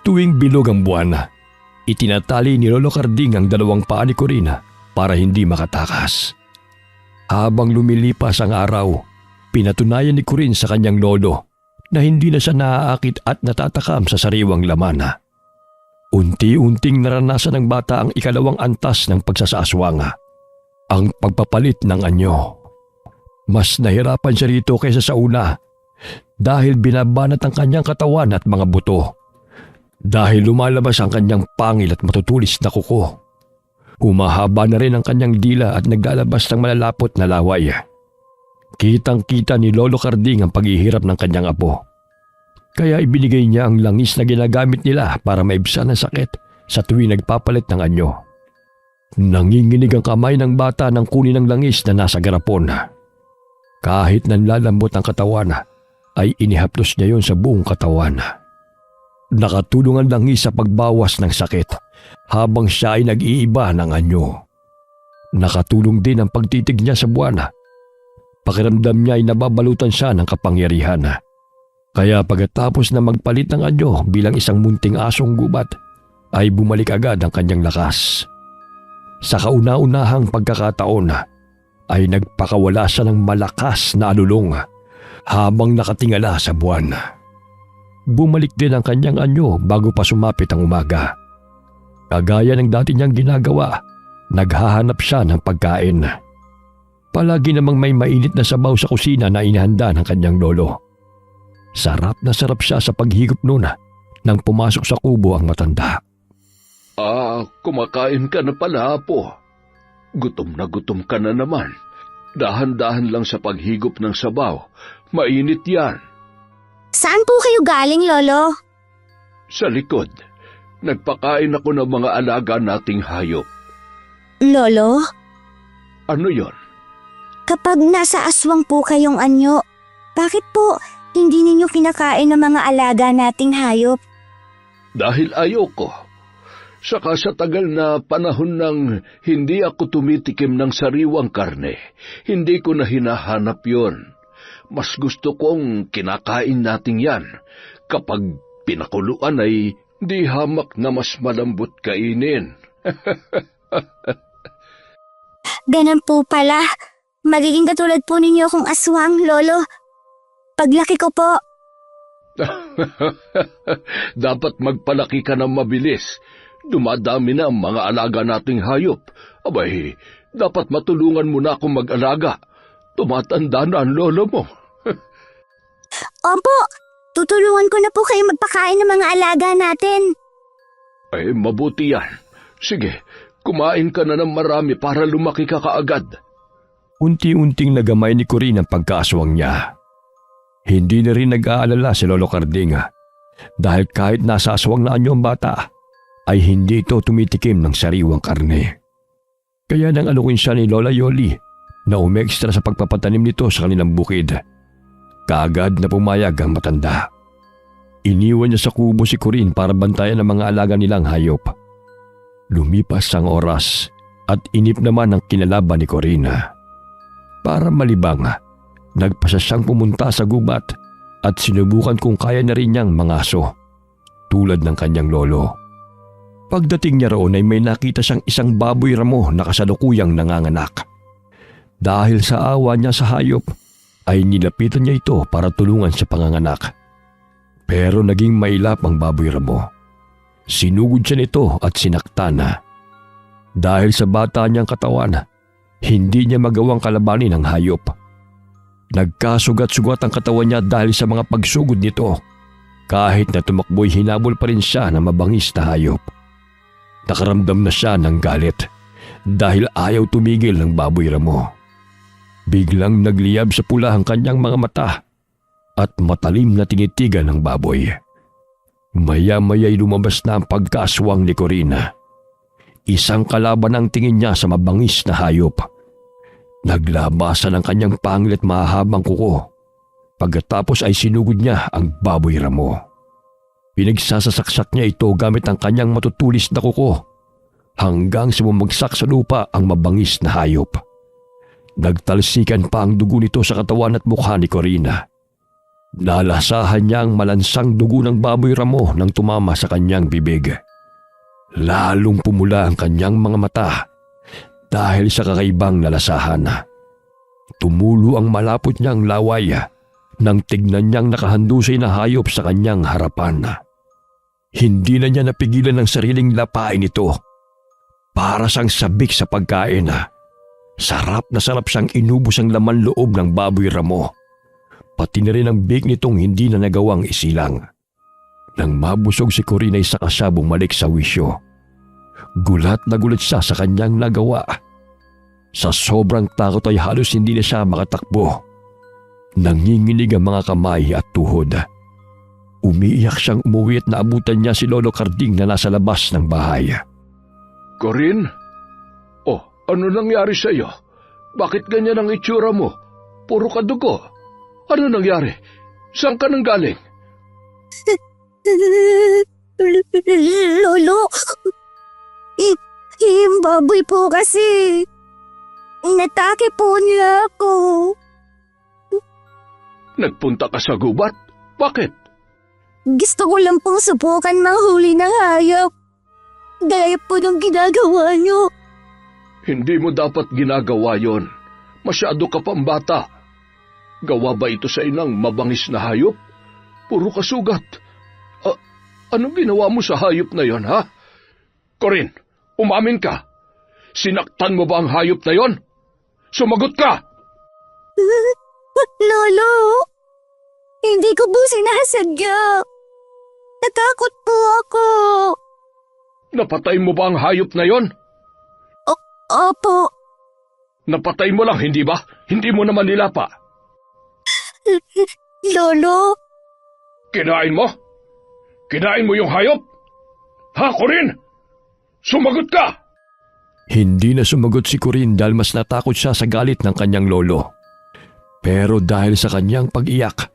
Tuwing bilog ang buwan, itinatali ni Lolo Carding ang dalawang paa ni Corina para hindi makatakas. Habang lumilipas ang araw, pinatunayan ni Corinne sa kanyang lolo na hindi na siya naaakit at natatakam sa sariwang laman. Unti-unting naranasan ng bata ang ikalawang antas ng pagsasaswanga, ang pagpapalit ng anyo. Mas nahirapan siya rito kaysa sa una dahil binabanat ang kanyang katawan at mga buto. Dahil lumalabas ang kanyang pangil at matutulis na kuko. Humahaba na rin ang kanyang dila at naglalabas ng malalapot na laway. Kitang-kita ni Lolo Carding ang paghihirap ng kanyang apo. Kaya ibinigay niya ang langis na ginagamit nila para maibsan ang sakit sa tuwing nagpapalit ng anyo. Nanginginig ang kamay ng bata nang kunin ang langis na nasa garapon. Kahit nanlalambot ang katawan, ay inihaplos niya yon sa buong katawan. Nakatulong ang langis sa pagbawas ng sakit habang siya ay nag-iiba ng anyo. Nakatulong din ang pagtitig niya sa buwan. Pakiramdam niya ay nababalutan siya ng kapangyarihan. Kaya pagkatapos na magpalit ng anyo bilang isang munting asong gubat, ay bumalik agad ang kanyang lakas. Sa kauna-unahang pagkakataon, ay nagpakawala siya ng malakas na alulong habang nakatingala sa buwan. Bumalik din ang kanyang anyo bago pa sumapit ang umaga. Kagaya ng dati niyang ginagawa, naghahanap siya ng pagkain. Palagi namang may mainit na sabaw sa kusina na inihanda ng kanyang lolo. Sarap na sarap siya sa paghigop noon nang pumasok sa kubo ang matanda. Kumakain ka na pala, Apo. Gutom na gutom ka na naman. Dahan-dahan lang sa paghigop ng sabaw. Mainit yan. Saan po kayo galing, Lolo? Sa likod, nagpakain ako ng mga alaga nating hayop. Lolo, Ano yon? kapag nasa aswang po kayong anyo, bakit po hindi ninyo kinakain ng mga alaga nating hayop? Dahil ayoko. Saka sa tagal na panahon nang hindi ako tumitikim ng sariwang karne, hindi ko na hinahanap yon. Mas gusto kong kinakain natin yan. Kapag pinakuluan ay di hamak na mas malambot kainin. Ganun po pala. Magiging katulad po ninyo akong aswang, Lolo. Paglaki ko po, Dapat magpalaki ka ng mabilis. Dumadami na ang mga alaga nating hayop. Abay, dapat matulungan mo na akong mag-alaga. Tumatanda na ang lolo mo. opo, tutulungan ko na po kayo magpakain ng mga alaga natin. Ay, mabuti yan. Sige, kumain ka na ng marami para lumaki ka kaagad. Unti-unting nagamay ni Corinne ang pagkaaswang niya. Hindi na rin nag-aalala si Lolo Carding dahil kahit nasa aswang na anyo ang bata, ay hindi ito tumitikim ng sariwang karne. Kaya nang alukin siya ni Lola Yoli na umekstra sa pagpapatanim nito sa kanilang bukid, kaagad na pumayag ang matanda. Iniwan niya sa kubo si Corinne para bantayan ang mga alaga nilang hayop. Lumipas ang oras at inip naman ang kinalaban ni Corinne. Para malibang, nagpasa siyang pumunta sa gubat at sinubukan kung kaya na rin niyang mangaso, tulad ng kanyang lolo. Pagdating niya roon ay may nakita siyang isang baboy ramo na kasalukuyang nanganganak. Dahil sa awa niya sa hayop, ay nilapitan niya ito para tulungan sa panganganak. Pero naging mailap ang baboy ramo. Sinugod siya nito at sinaktan na. Dahil sa bata niyang katawan, hindi niya magawang kalabanin ang hayop. Nagkasugat-sugat ang katawan niya dahil sa mga pagsugod nito. Kahit na tumakbo'y hinabol pa rin siya ng mabangis na hayop. Nakaramdam na siya ng galit dahil ayaw tumigil ng baboy ramo. Biglang nagliyab sa pula ang kanyang mga mata at matalim na tinitigan ng baboy. Maya-maya'y lumabas na ang pagkaaswang ni Corinne. Isang kalaban ang tingin niya sa mabangis na hayop. Naglabasan ang kanyang pangil at mahahabang kuko. Pagkatapos ay sinugod niya ang baboy ramo. Pinagsasasaksak niya ito gamit ang kanyang matutulis na kuko hanggang sa bumagsak sa lupa ang mabangis na hayop. Nagtalsikan pa ang dugo nito sa katawan at mukha ni Corinne. Nalasahan niya ang malansang dugo ng baboy ramo nang tumama sa kanyang bibig. Lalong pumula ang kanyang mga mata dahil sa kakaibang nalasahan. Tumulo ang malapot niyang laway nang tignan niyang nakahandusay na hayop sa kanyang harapan. Hindi na niya napigilan ang sariling lapain ito. Para siyang sabik sa pagkain. Sarap na sarap siyang inubos ang laman loob ng baboy ramo. Pati na rin ang big nitong hindi na nagawang isilang. Nang mabusog si Corinne ay saka siya bumalik sa wisyo. Gulat na gulat siya sa kanyang nagawa. Sa sobrang takot ay halos hindi na siya makatakbo. Nanginginig ang mga kamay at tuhod. Umiiyak siyang umuwi at naabutan niya si Lolo Carding na nasa labas ng bahay. Corinne? Oh, ano nangyari sa iyo? Bakit ganyan ang itsura mo? Puro ka dugo. Ano nangyari? Saan ka nang galing? Lolo, yung baboy po kasi. Natake po niya ako. Nagpunta ka sa gubat? Bakit? Gusto ko lang pong subukan manghuli ng hayop. Gaya po ng ginagawa niyo. Hindi mo dapat ginagawa yon. Masyado ka pang bata. Gawa ba ito sa inang mabangis na hayop? Puro kasugat. Anong ginawa mo sa hayop na yon, ha? Corinne, umamin ka. Sinaktan mo ba ang hayop na yon? Sumagot ka! Lolo, Hindi ko po sinasadya. Natakot po ako. Napatay mo ba ang hayop na yon? Opo, Napatay mo lang, hindi ba? Hindi mo naman nilapa. Lolo. Kinain mo? Kinain mo yung hayop? Ha, Corin? Sumagot ka! Hindi na sumagot si Corin dahil mas natakot siya sa galit ng kanyang lolo. Pero dahil sa kanyang pag-iyak,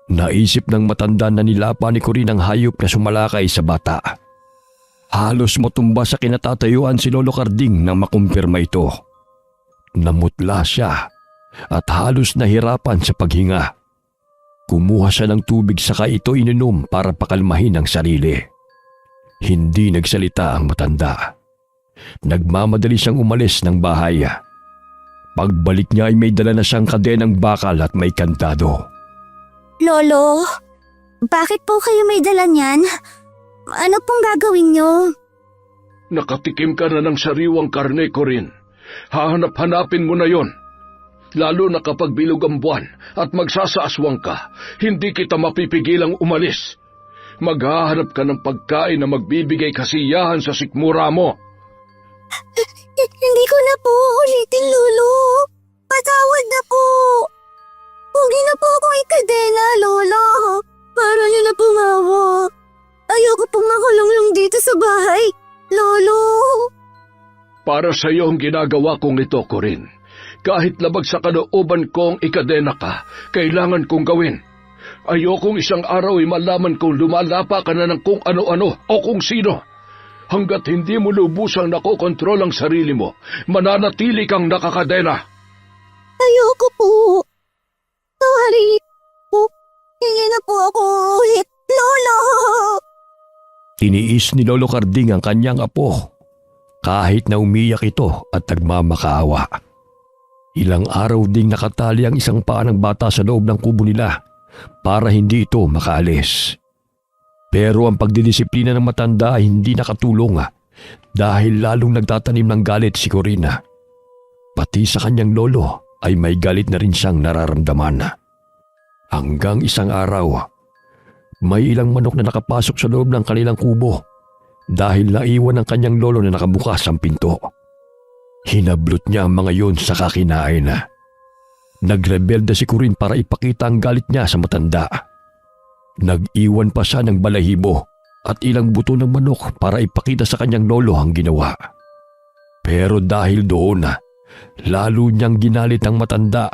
naisip ng matanda na nilapa ni Corin ang hayop na sumalakay sa bata. Halos matumba sa kinatatayuan si Lolo Carding nang makumpirma ito. Namutla siya at halos nahirapan sa paghinga. Kumuha siya ng tubig saka ito ininom para pakalmahin ang sarili. Hindi nagsalita ang matanda. Nagmamadali siyang umalis ng bahay. Pagbalik niya ay may dala na siyang kadenang bakal at may kantado. Lolo, bakit po kayo may dala niyan? Ano pong gagawin niyo? Nakatikim ka na ng sariwang karne, Corin. Hahanap-hanapin mo na yon. Lalo na kapag bilog ang buwan at magsasaaswang ka, hindi kita mapipigilang umalis. Maghahanap ka ng pagkain na magbibigay kasiyahan sa sikmura mo. Hindi ko na po ulitin, Lolo. Patawad na po. Huwag niyo na po akong ikadena, Lolo. Para niyo na pumawak. Ayoko pong makulong lang dito sa bahay, Lolo. Para sa iyo ang ginagawa kong ito, Corin. Kahit labag sa kalooban kong ikadena ka, kailangan kong gawin. Ayokong isang araw ay malaman kong lumalapa ka na ng kung ano-ano o kung sino. Hanggat hindi mo lubusang nakokontrol ang sarili mo, mananatili kang nakakadena. Ayoko po. Sorry po. Hingi na po ako ulit, Lolo. Tiniis ni Lolo Carding ang kanyang apo kahit na umiyak ito at nagmamakaawa. Ilang araw ding nakatali ang isang paa ng bata sa loob ng kubo nila para hindi ito makaalis. Pero ang pagdidisiplina ng matanda ay hindi nakatulong dahil lalong nagtatanim ng galit si Corina. Pati sa kanyang lolo ay may galit na rin siyang nararamdaman. Hanggang isang araw, may ilang manok na nakapasok sa loob ng kanilang kubo dahil naiwan ng kanyang lolo na nakabukas ang pinto. Hinablot niya ang mga yon sa kakinain. Nagrebelde si Corin para ipakita ang galit niya sa matanda. Nag-iwan pa siya ng balahibo at ilang buto ng manok para ipakita sa kanyang lolo ang ginawa. Pero dahil doon, lalo niyang ginalit ang matanda.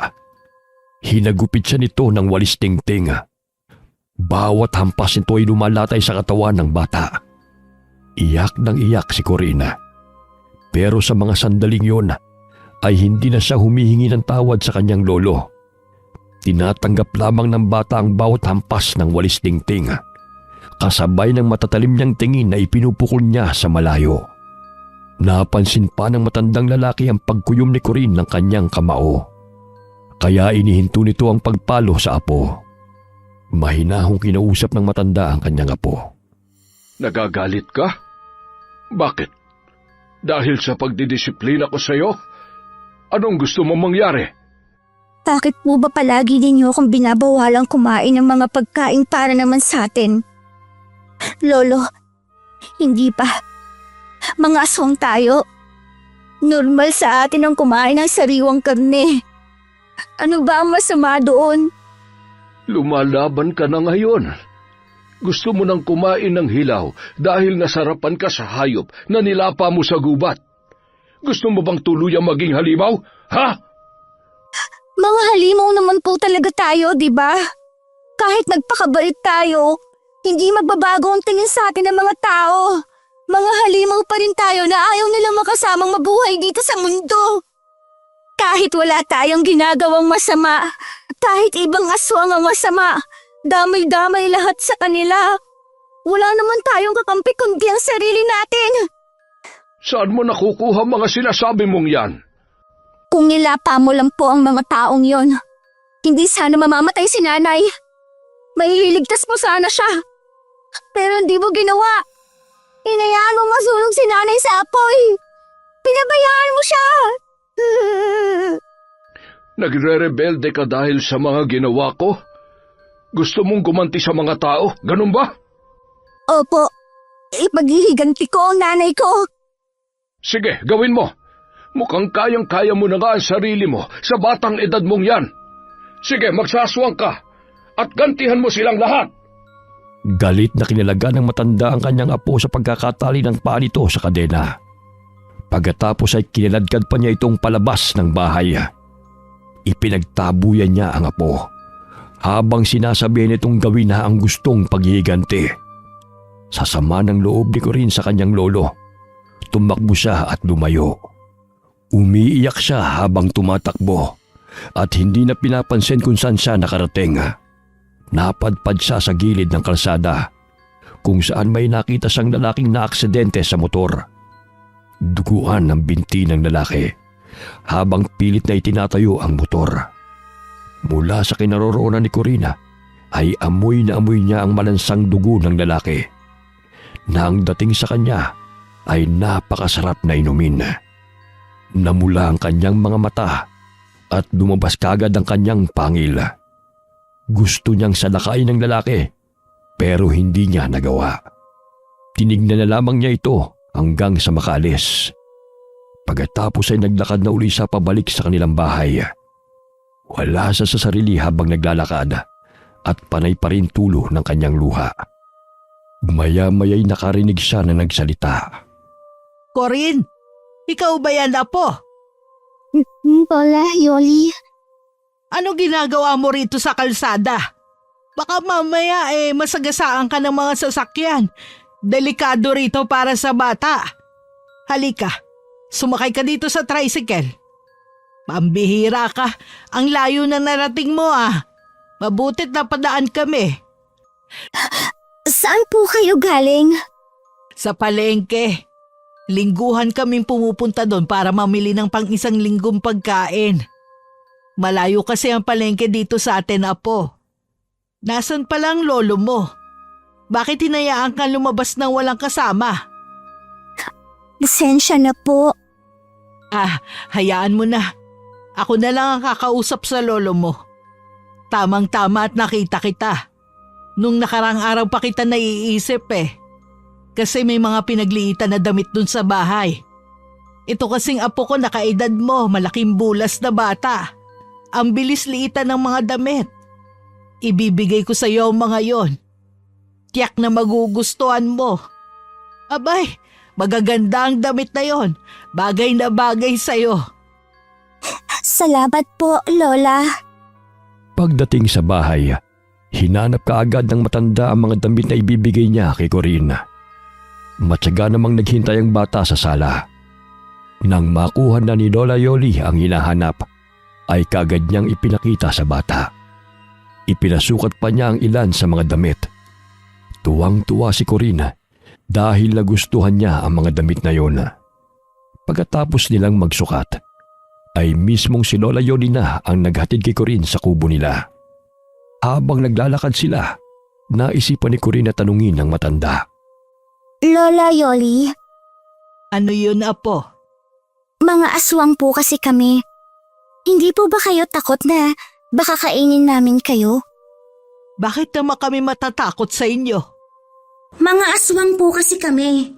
Hinagupit siya nito ng walis tingting. Bawat hampas nito ay lumalatay sa katawan ng bata. Iyak ng iyak si Corina. Pero sa mga sandaling yon ay hindi na siya humihingi ng tawad sa kanyang lolo. Tinatanggap lamang ng bata ang bawat hampas ng walis tingting, kasabay ng matatalim niyang tingin na ipinupukol niya sa malayo. Napansin pa ng matandang lalaki ang pagkuyom ni Corin ng kanyang kamao. Kaya inihinto nito ang pagpalo sa apo. Mahinahong kinausap ng matanda ang kanyang apo. Nagagalit ka? Bakit? Dahil sa pagdidisiplina ko sa iyo? Anong gusto mong mangyari? Bakit po ba palagi ninyo akong binabawalang kumain ng mga pagkain para naman sa atin? Lolo, hindi pa. Mga aswang tayo. Normal sa atin ang kumain ng sariwang karne. Ano ba ang masama doon? Lumalaban ka na ngayon. Gusto mo nang kumain ng hilaw dahil nasarapan ka sa hayop na nilapa mo sa gubat. Gusto mo bang tuluyang maging halimaw? Ha? Mga halimaw naman po talaga tayo, di ba? Kahit nagpakabait tayo, hindi magbabago ang tingin sa atin ng mga tao. Mga halimaw pa rin tayo na ayaw nilang makasamang mabuhay dito sa mundo. Kahit wala tayong ginagawang masama, kahit ibang aswang ang masama, damay-damay lahat sa kanila. Wala naman tayong kakampi kundi ang sarili natin. Saan mo nakukuha mga sinasabi mong yan? Kung nilapa mo lang po ang mga taong yon, hindi sana mamamatay si nanay. Maililigtas mo sana siya. Pero hindi mo ginawa. Hinayaan mo masunog si nanay sa apoy. Pinabayaan mo siya. Nagre-rebelde ka dahil sa mga ginawa ko? Gusto mong gumanti sa mga tao, ganun ba? Opo, ipaghihiganti ko ang nanay ko. Sige, gawin mo. Mukhang kayang-kaya mo na nga ang sarili mo sa batang edad mong yan. Sige, magsaswang ka at gantihan mo silang lahat. Galit na kinalaga ng matanda ang kanyang apo sa pagkakatali ng paa nito sa kadena. Pagkatapos ay kiniladkad pa niya itong palabas ng bahay. Ipinagtabuyan niya ang apo habang sinasabi nitong gawin na ang gustong paghihiganti. Sa sama ng loob ni Corinne sa kanyang lolo, tumakbo siya at lumayo. Umiiyak siya habang tumatakbo at hindi na pinapansin kung saan siya nakarating. Napadpad siya sa gilid ng kalsada kung saan may nakita siyang lalaking naaksidente sa motor. Duguan ang binti ng lalaki habang pilit na itinatayo ang motor. Mula sa kinaroroonan ni Corina ay amoy na amoy niya ang malansang dugo ng lalaki. Nang dating sa kanya ay napakasarap na inumin. Namula ang kanyang mga mata at lumabas kagad ang kanyang pangil. Gusto niyang salakayin ng lalaki pero hindi niya nagawa. Tinignan na lamang niya ito hanggang sa makaalis. Pagkatapos ay naglakad na uli siya pabalik sa kanilang bahay. Wala siya sa sarili habang naglalakad at panay pa rin tulo ng kanyang luha. Maya-maya'y nakarinig siya na nagsalita. Corinne, ikaw ba yan, apo? Lola, Yoli. Ano ginagawa mo rito sa kalsada? Baka mamaya masagasaan ka ng mga sasakyan. Delikado rito para sa bata. Halika, sumakay ka dito sa tricycle. Pambihira ka, ang layo na narating mo ah. Mabutit na padaan kami. Saan po kayo galing? Sa palengke. Lingguhan kaming pumupunta doon para mamili ng pang-isang linggong pagkain. Malayo kasi ang palengke dito sa atin, apo. Nasaan pala ang lolo mo? Bakit hinayaan kang lumabas ng walang kasama? Pasensya na po. Hayaan mo na. Ako na lang ang kakausap sa lolo mo. Tamang-tama at nakita kita. Nung nakarang araw pa kita naiisip Kasi may mga pinagliitan na damit dun sa bahay. Ito kasing apo ko nakaedad mo, malaking bulas na bata. Ang bilis liitan ng mga damit. Ibibigay ko sa iyo ang mga yon. Tiyak na magugustuhan mo. Abay, magaganda ang damit na yon. Bagay na bagay sa'yo. Salamat po, Lola. Pagdating sa bahay, hinanap kaagad ng matanda ang mga damit na ibibigay niya kay Corinne. Matyaga namang naghintay ang bata sa sala. Nang makuha na ni Lola Yoli ang hinahanap, ay kaagad niyang ipinakita sa bata. Ipinasukat pa niya ang ilan sa mga damit. Tuwang-tuwa si Corinne dahil nagustuhan niya ang mga damit na yon. Pagkatapos nilang magsukat, ay mismong si Lola Yoli na ang naghatid kay Corinne sa kubo nila. Habang naglalakad sila, naisipan ni Corinne na tanungin ng matanda. Lola Yoli, Ano yun, apo? mga aswang po kasi kami. Hindi po ba kayo takot na baka kainin namin kayo? Bakit naman kami matatakot sa inyo? Mga aswang po kasi kami.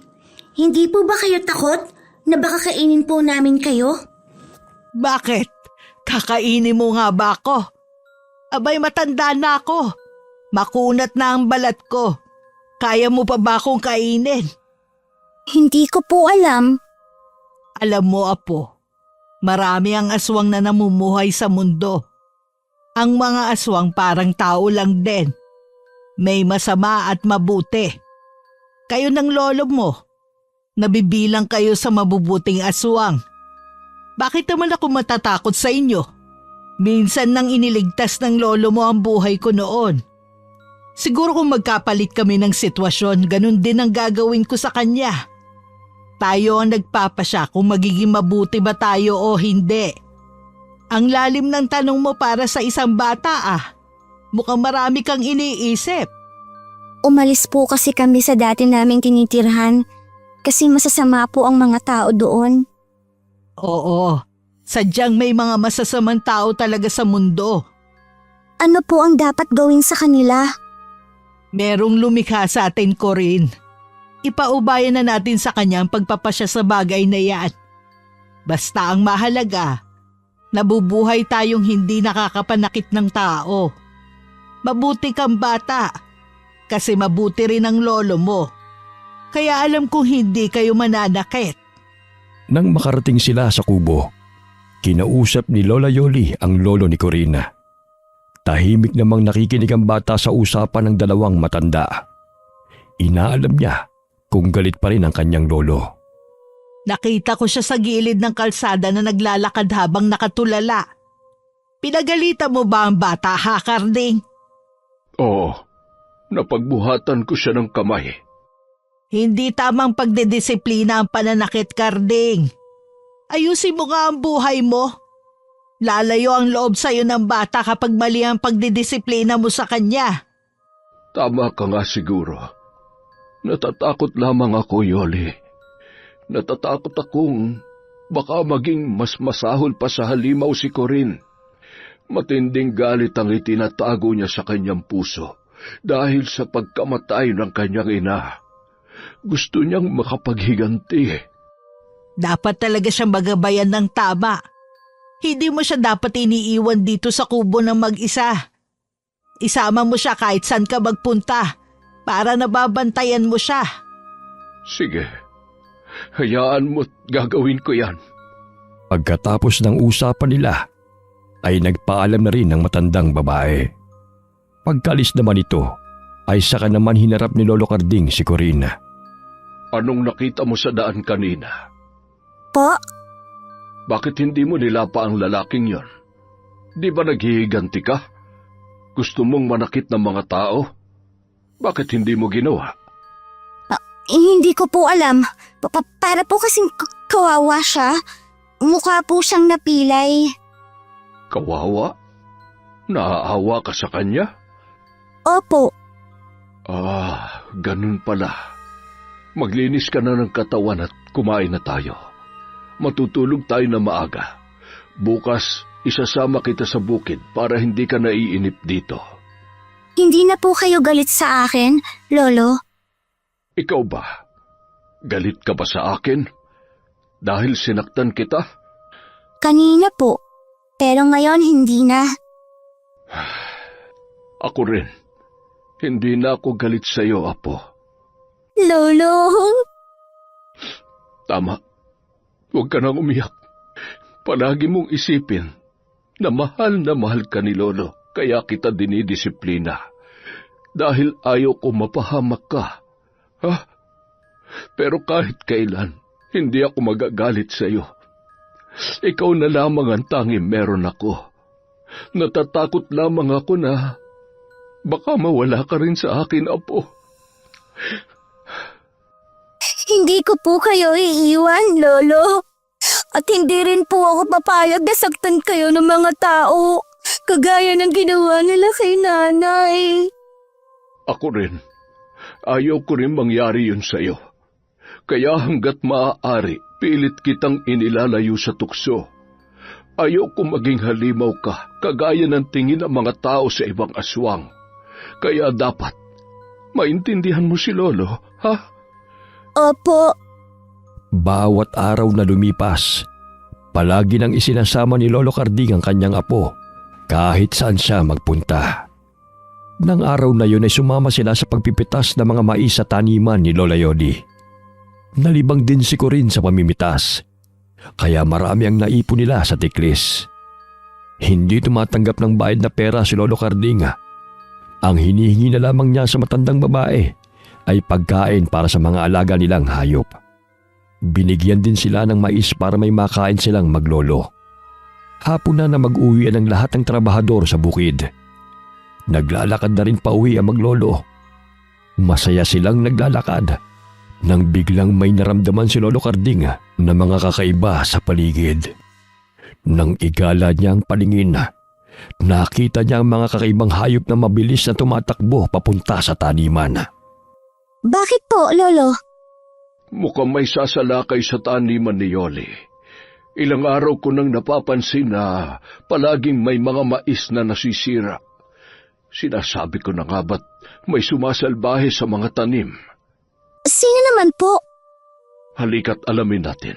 Hindi po ba kayo takot na baka kainin po namin kayo? Bakit? Kakainin mo nga ba ako? Abay, matanda na ako. Makunat na ang balat ko. Kaya mo pa ba akong kainin? Hindi ko po alam. Alam mo, apo, marami ang aswang na namumuhay sa mundo. Ang mga aswang parang tao lang din. May masama at mabuti. Kayo ng lolo mo, nabibilang kayo sa mabubuting aswang. Bakit naman ako matatakot sa inyo? Minsan nang iniligtas ng lolo mo ang buhay ko noon. Siguro kung magkapalit kami ng sitwasyon, ganun din ang gagawin ko sa kanya. Tayo ang nagpapasya kung magiging mabuti ba tayo o hindi. Ang lalim ng tanong mo para sa isang bata Mukhang marami kang iniisip. Umalis po kasi kami sa dati naming tinitirhan kasi masasama po ang mga tao doon. Oo, sadyang may mga masasamang tao talaga sa mundo. Ano po ang dapat gawin sa kanila? Merong lumikha sa atin, Corinne. Ipaubayan na natin sa kanya ang pagpapasya sa bagay na yan. Basta ang mahalaga, nabubuhay tayong hindi nakakapanakit ng tao. Mabuti kang bata, kasi mabuti rin ang lolo mo. Kaya alam kong hindi kayo mananakit. Nang makarating sila sa kubo, kinausap ni Lola Yoli ang lolo ni Corina. Tahimik namang nakikinig ang bata sa usapan ng dalawang matanda. Inaalam niya kung galit pa rin ang kanyang lolo. Nakita ko siya sa gilid ng kalsada na naglalakad habang nakatulala. Pinagalitan mo ba ang bata, ha, Karding? Oo, napagbuhatan ko siya ng kamay. Hindi tamang pagdedisiplina ang pananakit, Karding. Ayusin mo nga ang buhay mo. Lalayo ang loob sa'yo ng bata kapag mali ang pagdidisiplina mo sa kanya. Tama ka nga siguro. Natatakot lamang ako, Yoli. Natatakot akong baka maging mas masahol pa sa halimaw si Corinne. Matinding galit ang itinatago niya sa kanyang puso dahil sa pagkamatay ng kanyang ina. Gusto niyang makapaghiganti. Dapat talaga siyang magabayan ng tama. Hindi mo siya dapat iniiwan dito sa kubo ng mag-isa. Isama mo siya kahit saan ka magpunta para nababantayan mo siya. Sige, hayaan mo't gagawin ko yan. Pagkatapos ng usapan nila, ay nagpaalam na rin ang matandang babae. Pagkalis naman ito, ay saka naman hinarap ni Lolo Karding si Corina. Anong nakita mo sa daan kanina? Po? Bakit hindi mo nilapa ang lalaking yon? Di ba naghihiganti ka? Gusto mong manakit ng mga tao? Bakit hindi mo ginawa? Hindi ko po alam. Para po kasing kawawa siya. Mukha po siyang napilay. Kawawa? Naaawa ka sa kanya? Opo. Ganun pala. Maglinis ka na ng katawan at kumain na tayo. Matutulog tayo na maaga. Bukas, isasama kita sa bukid para hindi ka naiinip dito. Hindi na po kayo galit sa akin, Lolo. Ikaw ba? Galit ka ba sa akin? Dahil sinaktan kita? Kanina po. Pero ngayon hindi na. Ako rin. Hindi na ako galit sa iyo, Apo. Lolo! Tama. Huwag ka nang umiyak. Palagi mong isipin na mahal ka ni Lolo, kaya kita dinidisiplina. Dahil ayaw ko mapahamak ka. Ha? Pero kahit kailan, hindi ako magagalit sa iyo. Ikaw na lamang ang tanging meron ako. Natatakot lamang ako na baka mawala ka rin sa akin, Apo. Hindi ko po kayo iiwan, Lolo. At hindi rin po ako papayag na saktan kayo ng mga tao. Kagaya ng ginawa nila kay nanay. Ako rin. Ayaw ko rin mangyari yun sa iyo. Kaya hanggat maaari, pilit kitang inilalayo sa tukso. Ayaw ko maging halimaw ka, kagaya ng tingin ng mga tao sa ibang aswang. Kaya dapat, maintindihan mo si Lolo, ha? Opo. Bawat araw na lumipas, palagi nang isinasama ni Lolo Karding ang kanyang apo kahit saan siya magpunta. Nang araw na yun ay sumama sila sa pagpipitas ng mga mais sa taniman ni Lola Yodi. Nalibang din si Corinne sa pamimitas, kaya marami ang naipon nila sa tiklis. Hindi tumatanggap ng bayad na pera si Lolo Karding. Ang hinihingi na lamang niya sa matandang babae ay pagkain para sa mga alaga nilang hayop. Binigyan din sila ng mais para may makain silang maglolo. Hapon na mag-uwi ang lahat ng trabahador sa bukid. Naglalakad na rin pauwi ang maglolo. Masaya silang naglalakad nang biglang may naramdaman si Lolo Karding na mga kakaiba sa paligid. Nang igala niya ang paningin, nakita niya ang mga kakaibang hayop na mabilis na tumatakbo papunta sa taniman. Bakit po, Lolo? Mukhang may sasalakay sa taniman ni Yoli. Ilang araw ko nang napapansin na palaging may mga mais na nasisira. Sinasabi ko na nga ba't may sumasalbahe sa mga tanim? Sino naman po? Halika't alamin natin.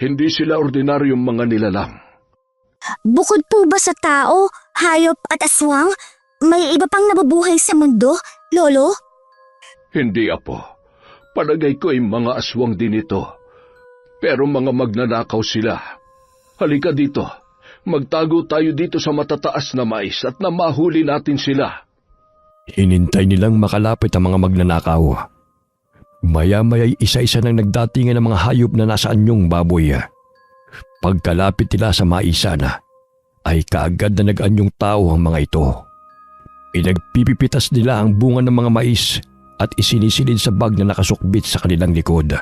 Hindi sila ordinaryong mga nilalang. Bukod po ba sa tao, hayop at aswang, may iba pang nabubuhay sa mundo, Lolo? Hindi, Apo. Palagay ko ay mga aswang din ito. Pero mga magnanakaw sila. Halika dito. Magtago tayo dito sa matataas na mais at na mahuli natin sila. Hinintay nilang makalapit ang mga magnanakaw. Maya-maya'y isa-isa nang nagdatingan ng mga hayop na nasa anyong baboy. Pagkalapit nila sa maisan, ay kaagad na nag-anyong tao ang mga ito. Pinagpipipitas nila ang bunga ng mga mais at isinisilid sa bag na nakasukbit sa kanilang likod.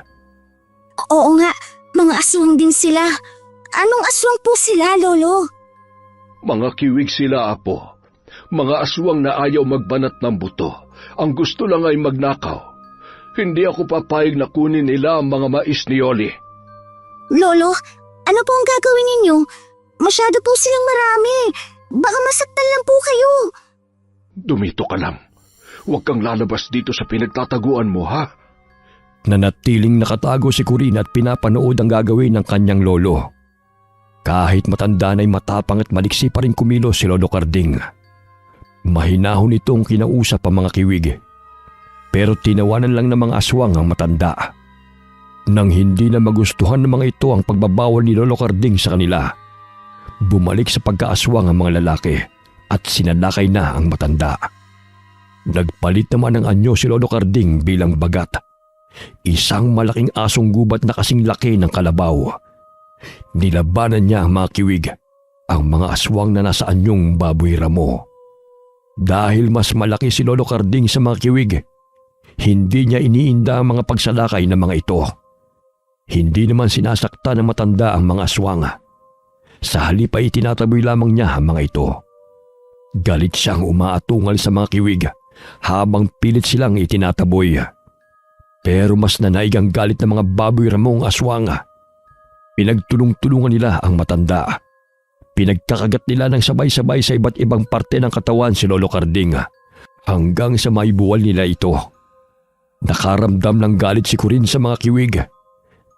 Oo nga, mga aswang din sila. Anong aswang po sila, Lolo? Mga kiwig sila, Apo. Mga aswang na ayaw magbanat ng buto. Ang gusto lang ay magnakaw. Hindi ako papayag na kunin nila ang mga mais ni Oli. Lolo, ano po ang gagawin ninyo? Masyado po silang marami. Baka masaktan lang po kayo. Dumito ka lang. Huwag kang lalabas dito sa pinagtataguan mo, ha? Nanatiling nakatago si Corinne at pinapanood ang gagawin ng kanyang lolo. Kahit matanda na'y matapang at maliksi pa rin kumilos si Lolo Carding. Mahinahon itong kinausap ang mga kiwig. Pero tinawanan lang ng mga aswang ang matanda. Nang hindi na magustuhan ng mga ito ang pagbabawal ni Lolo Carding sa kanila, bumalik sa pagkaaswang ang mga lalaki at sinalakay na ang matanda. Nagpalit naman ng anyo si Lolo Carding bilang bagat. Isang malaking asong gubat na kasing laki ng kalabaw. Nilabanan niya ang mga kiwig, ang mga aswang na nasa anyong baboy ramo. Dahil mas malaki si Lolo Carding sa mga kiwig, hindi niya iniinda ang mga pagsalakay ng mga ito. Hindi naman sinasakta ng matanda ang mga aswang. Sa halip ay tinataboy lamang niya ang mga ito. Galit siyang umaatungal sa mga kiwig habang pilit silang itinataboy. Pero mas nanaig ang galit ng mga baboy ramong aswang. Pinagtulong-tulungan nila ang matanda. Pinagkakagat nila ng sabay-sabay sa iba't ibang parte ng katawan si Lolo Carding hanggang sa maibuwal nila ito. Nakaramdam ng galit si Corinne sa mga kiwig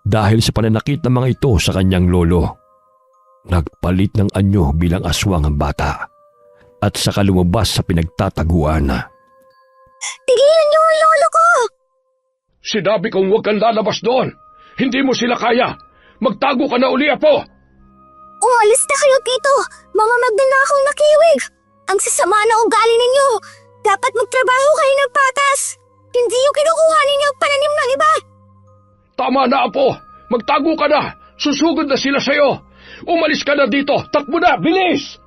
dahil sa pananakit ng mga ito sa kanyang lolo. Nagpalit ng anyo bilang aswang ang bata at saka lumabas sa pinagtataguan. Tigilan niyo ang lolo ko! Sinabi kong huwag kang lalabas doon. Hindi mo sila kaya. Magtago ka na uli, Apo. Umalis na kayo dito, mga magnanakaw na kiwig! Ang sasama na ugali ninyo! Dapat magtrabaho kayo ng patas! Hindi yung kinukuha ninyo ang pananim ng iba! Tama na, Apo. Magtago ka na. Susugod na sila sa'yo. Umalis ka na dito. Takbo na, bilis!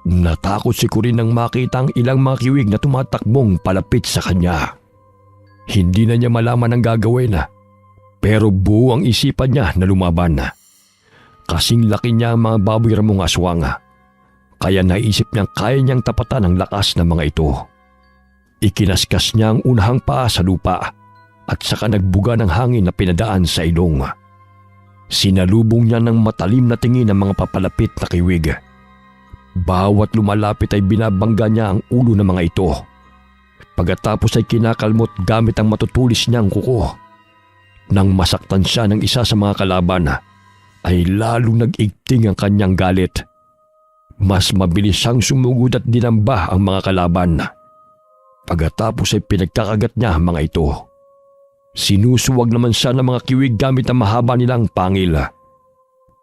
Natakot si Corinne nang makita ang ilang mga kiwig na tumatakbong palapit sa kanya. Hindi na niya malaman ang gagawin, pero buo ang isipan niya na lumaban. Kasing laki niya ang mga baboy ramong aswang, kaya naisip niyang kaya niyang tapatan ang lakas ng mga ito. Ikinaskas niya ang unahang paa sa lupa at saka nagbuga ng hangin na pinadaan sa ilong. Sinalubong niya ng matalim na tingin ang mga papalapit na kiwig. Bawat lumalapit ay binabangga niya ang ulo ng mga ito. Pagkatapos ay kinakalmot gamit ang matutulis niyang kuko. Nang masaktan siya ng isa sa mga kalaban, ay lalong nag-igting ang kanyang galit. Mas mabilis siyang sumugod at dinamba ang mga kalaban. Pagkatapos ay pinagkakagat niya ang mga ito. Sinusuwag naman siya ng mga kiwig gamit ang mahaba nilang pangil.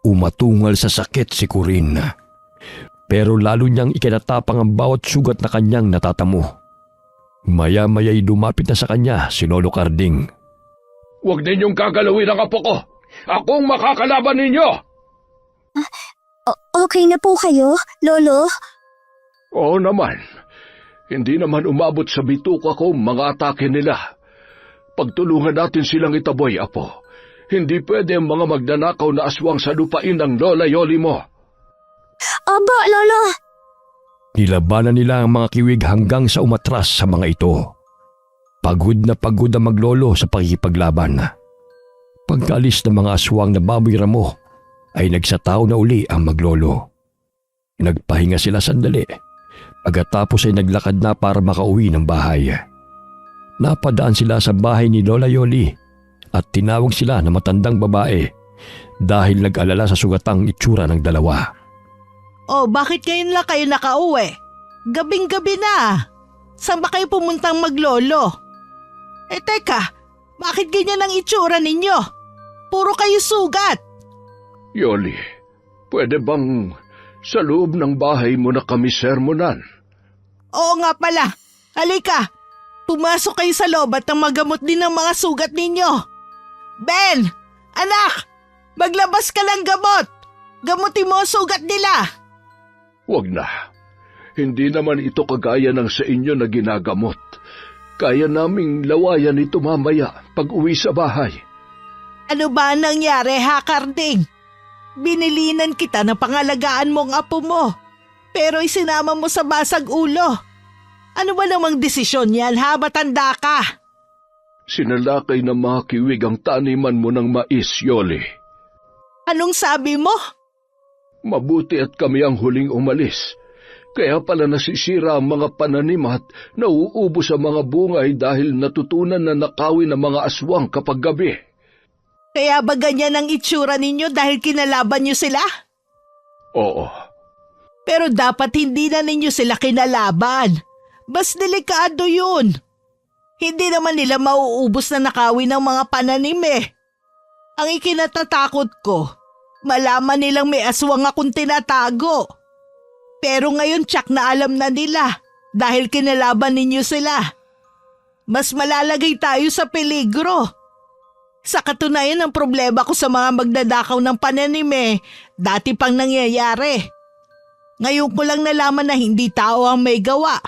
Umatungal sa sakit si Corinne. Pero lalo niyang ikinatapang ang bawat sugat na kanyang natatamo. Maya-maya'y lumapit na sa kanya si Lolo Carding. Huwag ninyong gagalawin ang apo ko. Akong makakalaban ninyo. Okay na po kayo, Lolo? Oo naman. Hindi naman umabot sa bituka ko mga atake nila. Pagtulungan natin silang itaboy, Apo. Hindi pwede ang mga magnanakaw na aswang sa lupain ng lola-yoli mo. Opo, Lolo. Nilabanan nila ang mga kiwig hanggang sa umatras sa mga ito. Pagod na pagod ang maglolo sa pakikipaglaban. Pagkaalis ng mga aswang na baboy ramo, ay nagsataw na uli ang maglolo. Nagpahinga sila sandali, Pagkatapos ay naglakad na para makauwi ng bahay. Napadaan sila sa bahay ni Lola Yoli at tinawag sila na matandang babae dahil nag-alala sa sugatang itsura ng dalawa. Oh, bakit ngayon lang kayo nakauwi? Gabing-gabi na. Saan ba kayo pumuntang maglolo? Teka, bakit ganyan ang itsura ninyo? Puro kayo sugat. Yoli, pwede bang sa loob ng bahay mo na kami sermonan? Oo nga pala. Halika, pumasok kayo sa loob at magamot din ang mga sugat ninyo. Ben! Anak! Maglabas ka ng gamot! Gamutin mo ang sugat nila! Huwag na. Hindi naman ito kagaya ng sa inyo na ginagamot. Kaya naming lawayan ito mamaya pag uwi sa bahay. Ano ba ang nangyari ha, Karding? Binilinan kita na pangalagaan mo ang apo mo, pero isinama mo sa basag ulo. Ano ba namang desisyon yan ha, matanda ka? Sinalakay na mga kiwig ang taniman mo ng mais, Yoli. Anong sabi mo? Mabuti at kami ang huling umalis. Kaya pala nasisira ang mga pananim at nauubos ang mga bungay dahil natutunan na nakawin ang mga aswang kapag gabi. Kaya ba ganyan ang itsura ninyo dahil kinalaban niyo sila? Oo. Pero dapat hindi na ninyo sila kinalaban. Mas delikado yun. Hindi naman nila mauubos na nakawin ng mga pananim eh. Ang ikinatatakot ko, malaman nilang may aswang akong tinatago. Pero ngayon tsak na alam na nila dahil kinalaban ninyo sila. Mas malalagay tayo sa peligro. Sa katunayan ang problema ko sa mga magdadakaw ng pananim dati pang nangyayari. Ngayon ko lang nalaman na hindi tao ang may gawa,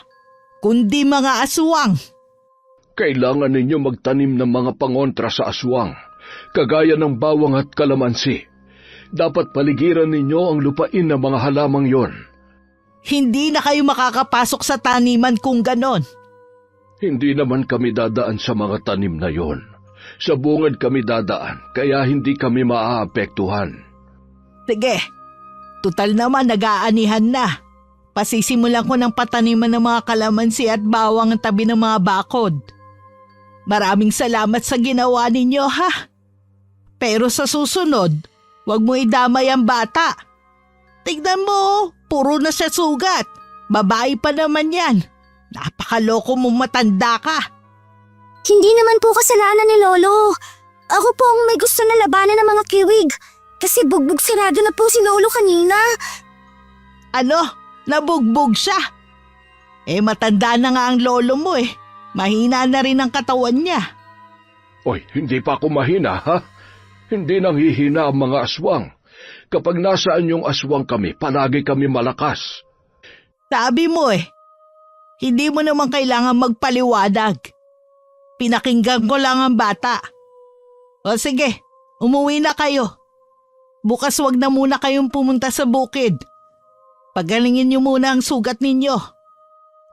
kundi mga aswang. Kailangan ninyo magtanim ng mga pangontra sa aswang, kagaya ng bawang at kalamansi. Dapat paligiran ninyo ang lupain ng mga halamang yon. Hindi na kayo makakapasok sa taniman kung ganon. Hindi naman kami dadaan sa mga tanim na yon. Sa bungad kami dadaan, kaya hindi kami maaapektuhan. Sige, tutal naman nag-aanihan na. Pasisimulan ko ng pataniman ng mga kalamansi at bawang ang tabi ng mga bakod. Maraming salamat sa ginawa ninyo ha. Pero sa susunod, huwag mo idamay ang bata. Tignan mo, puro na siya sugat. Babae pa naman yan. Napakaloko mong matanda ka. Hindi naman po kasalanan ni Lolo. Ako po ang may gusto na labanan ng mga kiwig. Kasi bugbog sirado na po si Lolo kanina. Ano? Nabugbog siya? Matanda na nga ang lolo mo Mahina na rin ang katawan niya. Oy, hindi pa ako mahina, ha? Hindi nang hihina ang mga aswang. Kapag nasaan yung aswang kami, palagi kami malakas. Sabi mo hindi mo naman kailangan magpaliwadag. Pinakinggan ko lang ang bata. O sige, umuwi na kayo. Bukas wag na muna kayong pumunta sa bukid. Pagalingin niyo muna ang sugat ninyo.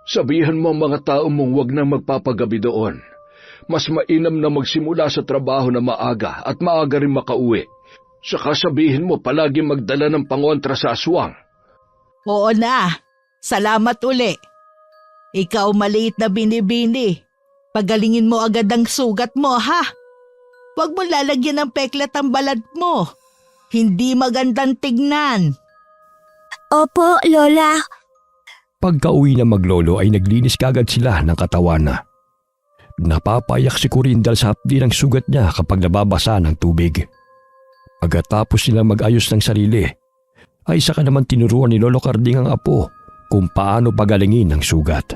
Sabihan mo ang mga tao mong huwag na magpapagabi doon. Mas mainam na magsimula sa trabaho na maaga at maaga rin makauwi. Saka sabihin mo palagi magdala ng pangontra sa aswang. Oo na. Salamat uli. Ikaw maliit na binibini. Pagalingin mo agad ang sugat mo ha. Huwag mo lalagyan ng peklat ang balat mo. Hindi magandang tignan. Opo, Lola. Pagka-uwi na maglolo ay naglinis kagad sila ng katawan. Napapayak si Corinne dahil sa hapdi ng sugat niya kapag nababasa ng tubig. Pagkatapos nilang mag-ayos ng sarili, ay saka naman tinuruan ni Lolo Karding ang apo kung paano pagalingin ang sugat.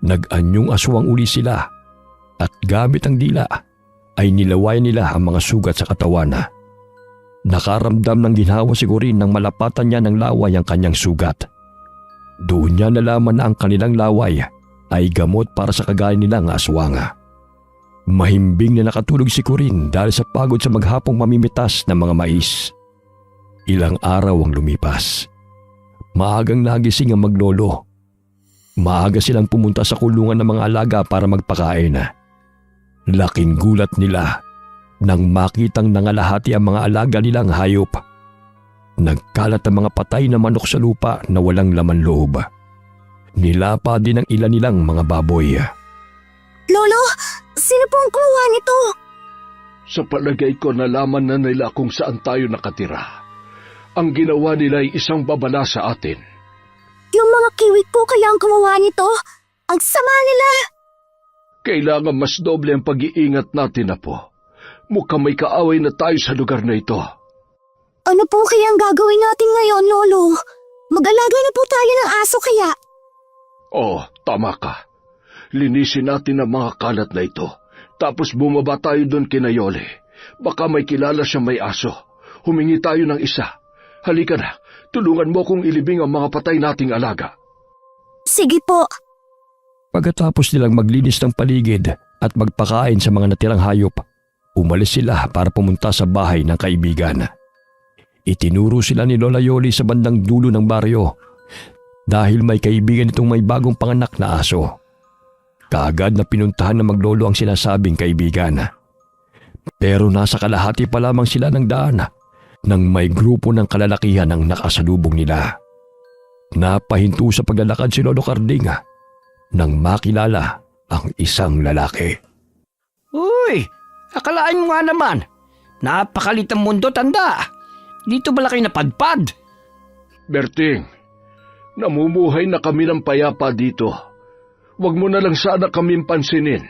Nag-anyong aswang uli sila at gamit ang dila ay nilawayan nila ang mga sugat sa katawan. Nakaramdam ng ginhawa si Corinne nang malapatan niya ng laway ang kanyang sugat. Doon niya nalaman na ang kanilang laway ay gamot para sa kagaya nilang aswang. Mahimbing na nakatulog si Corinne dahil sa pagod sa maghapong mamimitas ng mga mais. Ilang araw ang lumipas. Maagang nagising ang maglolo. Maaga silang pumunta sa kulungan ng mga alaga para magpakain. Laking gulat nila nang makitang nangalahati ang mga alaga nilang hayop. Nagkalat ang mga patay na manok sa lupa na walang laman loob. Nilapa din ang ilan nilang mga baboy. Lolo, sino po ang kumuha nito? Sa palagay ko nalaman na nila kung saan tayo nakatira. Ang ginawa nila ay isang babala sa atin. Yung mga kiwit po kaya ang kumuha nito? Ang sama nila! Kailangan mas doble ang pag-iingat natin, Apo. Mukhang may kaaway na tayo sa lugar na ito. Ano po kaya ang gagawin natin ngayon, Lolo? Mag-alaga na po tayo ng aso kaya. Oh, tama ka. Linisin natin ang mga kalat na ito. Tapos bumaba tayo doon kina Yole. Baka may kilala siya may aso. Humingi tayo ng isa. Halika na, tulungan mo kong ilibing ang mga patay nating alaga. Sige po. Pagkatapos nilang maglinis ng paligid at magpakain sa mga natirang hayop, umalis sila para pumunta sa bahay ng kaibigan. Itinuro sila ni Lola Yoli sa bandang dulo ng baryo dahil may kaibigan itong may bagong panganak na aso. Kaagad na pinuntahan ng maglolo ang sinasabing kaibigan. Pero nasa kalahati pa lamang sila ng daan nang may grupo ng kalalakihan ang nakasalubong nila. Napahinto sa paglalakad si Lolo Carding nang makilala ang isang lalaki. Uy, akalaan mo nga naman. Napakalit ang mundo, tanda. Dito ba kayo napadpad? Berting, namumuhay na kami ng payapa dito. Huwag mo na lang sana kaming pansinin.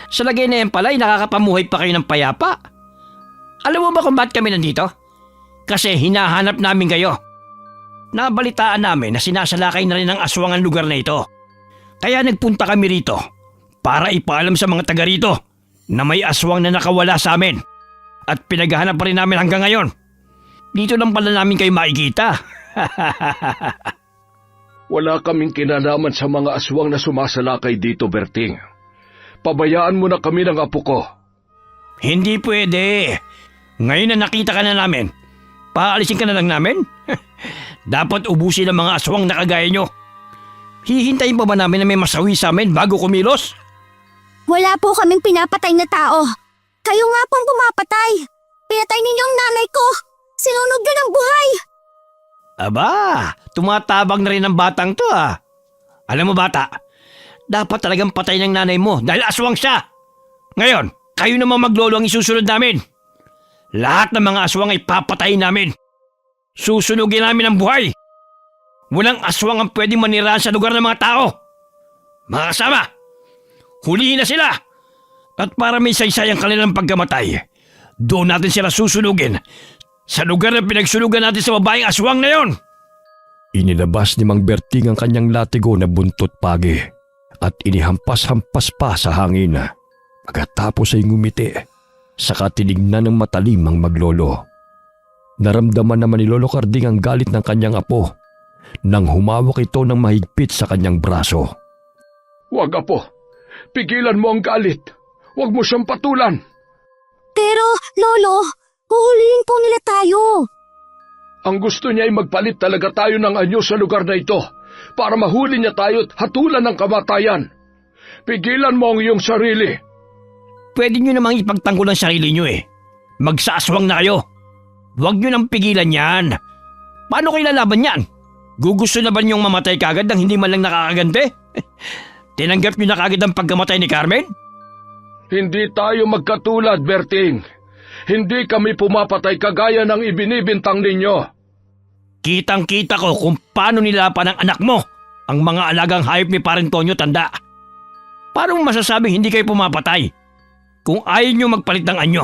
Sa lagay na yan pala, nakakapamuhay pa kayo ng payapa. Alam mo ba kung ba't kami nandito? Kasi hinahanap namin kayo. Nabalitaan namin na sinasalakay na rin ng aswang ang lugar na ito. Kaya nagpunta kami rito para ipaalam sa mga taga rito na may aswang na nakawala sa amin. At pinaghahanap pa rin namin hanggang ngayon. Dito lang pala namin kayo makikita. Wala kaming kinalaman sa mga aswang na sumasalakay dito, Berting. Pabayaan mo na kami ng apo ko. Hindi pwede. Ngayon na nakita ka na namin, paalisin ka na lang namin? Dapat ubusin ang mga aswang na kagaya nyo. Hihintayin pa ba namin na may masawi sa amin bago kumilos? Wala po kaming pinapatay na tao. Kayo nga pong pumapatay. Pinatay ninyo ang nanay ko. Sinunog nyo ng buhay. Aba, tumatabang na rin ang batang to ah. Alam mo bata, dapat talagang patay ng nanay mo dahil aswang siya. Ngayon, kayo naman maglolo ang isusunod namin. Lahat ng mga aswang ay papatayin namin. Susunugin namin ang buhay. Walang aswang ang pwedeng manirahan sa lugar ng mga tao. Mga kasama, hulihin na sila. At para may saysay ang kanilang pagkamatay, doon natin sila susunugin sa lugar na pinagsunugan natin sa babaeng aswang na yon. Inilabas ni Mang Berting ang kanyang latigo na buntot pagi at inihampas-hampas pa sa hangin. Pagkatapos ay ngumiti, saka tinignan ng matalim ang maglolo. Naramdaman naman ni Lolo Carding ang galit ng kanyang apo nang humawak ito ng mahigpit sa kanyang braso. Huwag, Apo. Pigilan mo ang galit. Huwag mo siyang patulan. Pero, Lolo, huhulihin po nila tayo. Ang gusto niya ay magpalit talaga tayo ng anyo sa lugar na ito para mahuli niya tayo at hatulan ng kamatayan. Pigilan mo ang iyong sarili. Pwede nyo namang ipagtanggol ang sarili nyo eh. Magsaaswang na kayo. Huwag nyo nang pigilan yan. Paano kayo lalaban yan? Gugusto na ba niyong mamatay kagad nang hindi man lang nakakagante? Tinanggap nyo na kagad ang pagkamatay ni Carmen? Hindi tayo magkatulad, Berting. Hindi kami pumapatay kagaya ng ibinibintang ninyo. Kitang-kita ko kung paano nilapan ng anak mo ang mga alagang hayop ni Parentonyo, tanda. Paano masasabing hindi kayo pumapatay? Kung ayaw nyo magpalit ng anyo,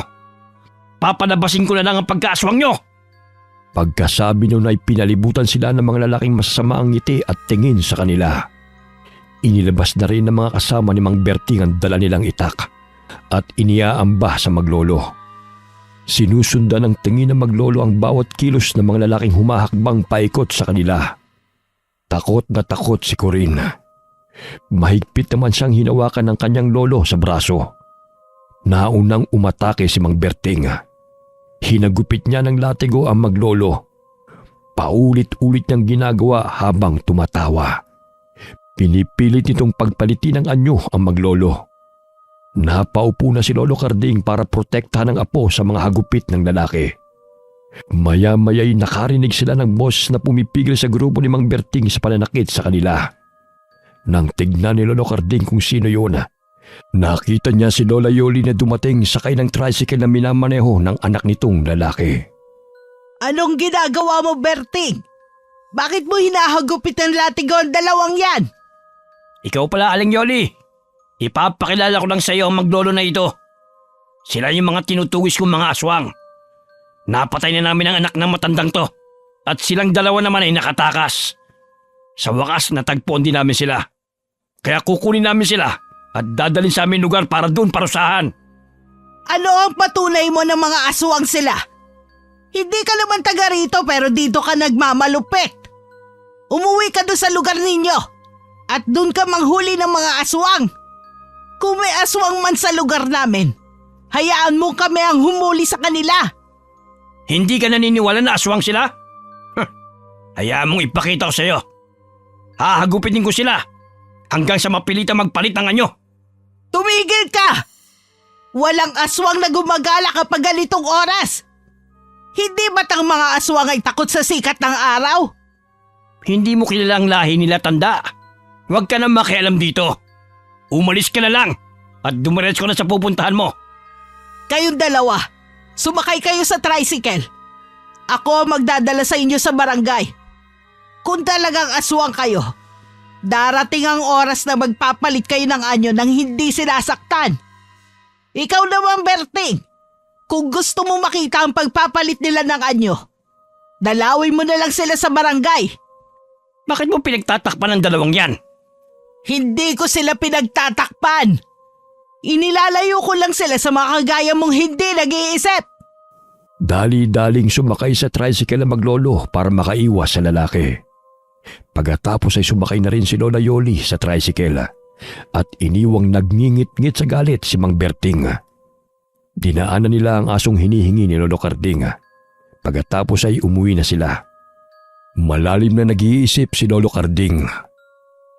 papalabasin ko na lang ang pagkaaswang nyo. Pagkasabi nun ay pinalibutan sila ng mga lalaking masasama ang ngiti at tingin sa kanila. Inilabas na rin ng mga kasama ni Mang Berting ang dala nilang itak at iniaamba sa maglolo. Sinusundan ng tingin ng maglolo ang bawat kilos ng mga lalaking humahakbang paikot sa kanila. Takot na takot si Corinne. Mahigpit naman siyang hinawakan ng kanyang lolo sa braso. Naunang umatake si Mang Berting. Hinagupit niya ng latigo ang maglolo. Paulit-ulit niyang ginagawa habang tumatawa. Pinipilit nitong pagpalitin ng anyo ang maglolo. Napaupo na si Lolo Carding para protektahan ang apo sa mga hagupit ng lalaki. Maya-maya'y nakarinig sila ng boss na pumipigil sa grupo ni Mang Berting sa pananakit sa kanila. Nang tignan ni Lolo Carding kung sino yun, nakita niya si Lola Yoli na dumating sakay ng tricycle na minamaneho ng anak nitong lalaki. Anong ginagawa mo, Berting? Bakit mo hinahagupit ng latigo ang dalawang yan? Ikaw pala, Aling Yoli. Ipapakilala ko lang sa iyo ang maglolo na ito. Sila yung mga tinutugis kong mga aswang. Napatay na namin ang anak ng matandang to. At silang dalawa naman ay nakatakas. Sa wakas, natagpuan din namin sila. Kaya kukunin namin sila at dadalhin sa aming lugar para doon parusahan. Ano ang patunay mo ng mga aswang sila? Hindi ka naman taga rito pero dito ka nagmamalupit. Umuwi ka doon sa lugar ninyo at doon ka manghuli ng mga aswang. Kung may aswang man sa lugar namin, hayaan mo kami ang humuli sa kanila. Hindi ka naniniwala na aswang sila? Hayaan mong ipakita ko sa iyo. Hahagupitin ko sila hanggang sa mapilitang magpalit ng anyo. Tumigil ka! Walang aswang na gumagala kapag ganitong oras. Hindi ba't ang mga aswang ay takot sa sikat ng araw? Hindi mo kilala ang lahi nila, tanda. Huwag ka na makialam dito. Umalis ka na lang at dumiretso ka na sa pupuntahan mo. Kayong dalawa, sumakay kayo sa tricycle. Ako ang magdadala sa inyo sa barangay. Kung talagang aswang kayo, darating ang oras na magpapalit kayo ng anyo nang hindi sinasaktan. Ikaw naman, Berting, kung gusto mo makita ang pagpapalit nila ng anyo, dalawin mo na lang sila sa barangay. Bakit mo pinagtatakpan ng dalawang yan? Hindi ko sila pinagtatakpan. Inilalayo ko lang sila sa mga kagaya mong hindi nag-iisip. Dali-daling sumakay sa tricycle ang maglolo para makaiwas sa lalaki. Pagkatapos ay sumakay na rin si Lola Yoli sa tricycle at iniwang nagngingit-ngit sa galit si Mang Berting. Dinaanan nila ang asong hinihingi ni Lolo Carding. Pagkatapos ay umuwi na sila. Malalim na nag-iisip si Lolo Carding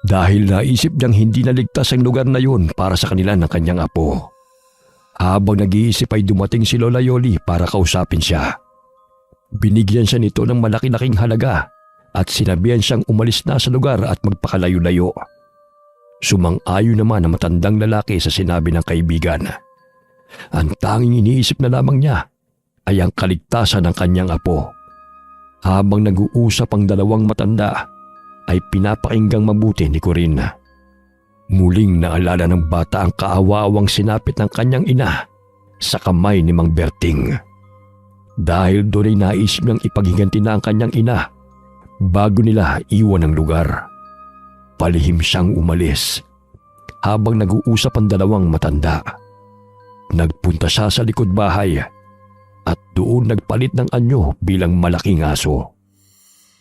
dahil naisip niyang hindi naligtas ang lugar na yun para sa kanila ng kanyang apo. Habang nag-iisip ay dumating si Lola Yoli para kausapin siya. Binigyan siya nito ng malaki-laking halaga at sinabihan siyang umalis na sa lugar at magpakalayo-layo. Sumang-ayon naman ang matandang lalaki sa sinabi ng kaibigan. Ang tanging iniisip na lamang niya ay ang kaligtasan ng kanyang apo. Habang nag-uusap ang dalawang matanda ay pinapakinggang mabuti ni Corinne. Muling naalala ng bata ang kaawa-awang sinapit ng kanyang ina sa kamay ni Mang Berting. Dahil doon ay naisip niyang ipaghiganti na ang kanyang ina bago nila iwan ang lugar. Palihim siyang umalis habang nag-uusap ang dalawang matanda. Nagpunta siya sa likod bahay at doon nagpalit ng anyo bilang malaking aso.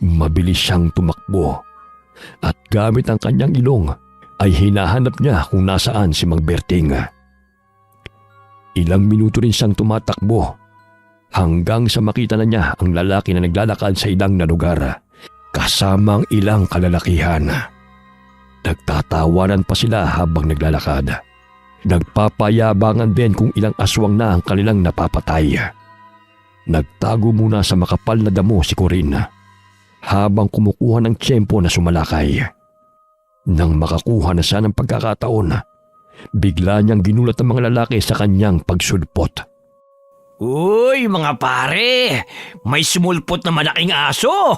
Mabilis siyang tumakbo at gamit ang kanyang ilong ay hinahanap niya kung nasaan si Mang Berting. Ilang minuto rin siyang tumatakbo hanggang sa makita na niya ang lalaki na naglalakad sa ilang na lugar kasamang ilang kalalakihan. Nagtatawanan pa sila habang naglalakad. Nagpapayabangan din kung ilang aswang na ang kanilang napapatay. Nagtago muna sa makapal na damo si Corinne habang kumukuha ng tiyempo na sumalakay. Nang makakuha na siya ng pagkakataon, bigla niyang ginulat ang mga lalaki sa kanyang pagsulpot. Uy, mga pare! May sumulpot na malaking aso!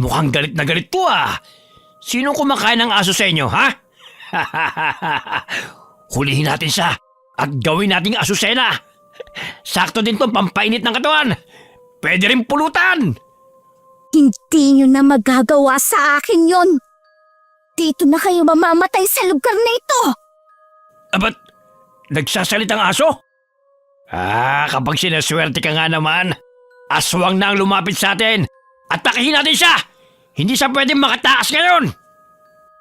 Mukhang galit na galit to ah! Sinong kumakain ng aso sa inyo, ha? Hulihin natin siya at gawin nating asusena! Sakto din tong pampainit ng katawan! Pwede rin pulutan! Hindi nyo na magagawa sa akin yon. Dito na kayo mamamatay sa lugar na ito. Ba't nagsasalitang aso? Kapag sinaswerte ka nga naman, aswang na ang lumapit sa atin at takihin natin siya! Hindi siya pwedeng makatakas ngayon!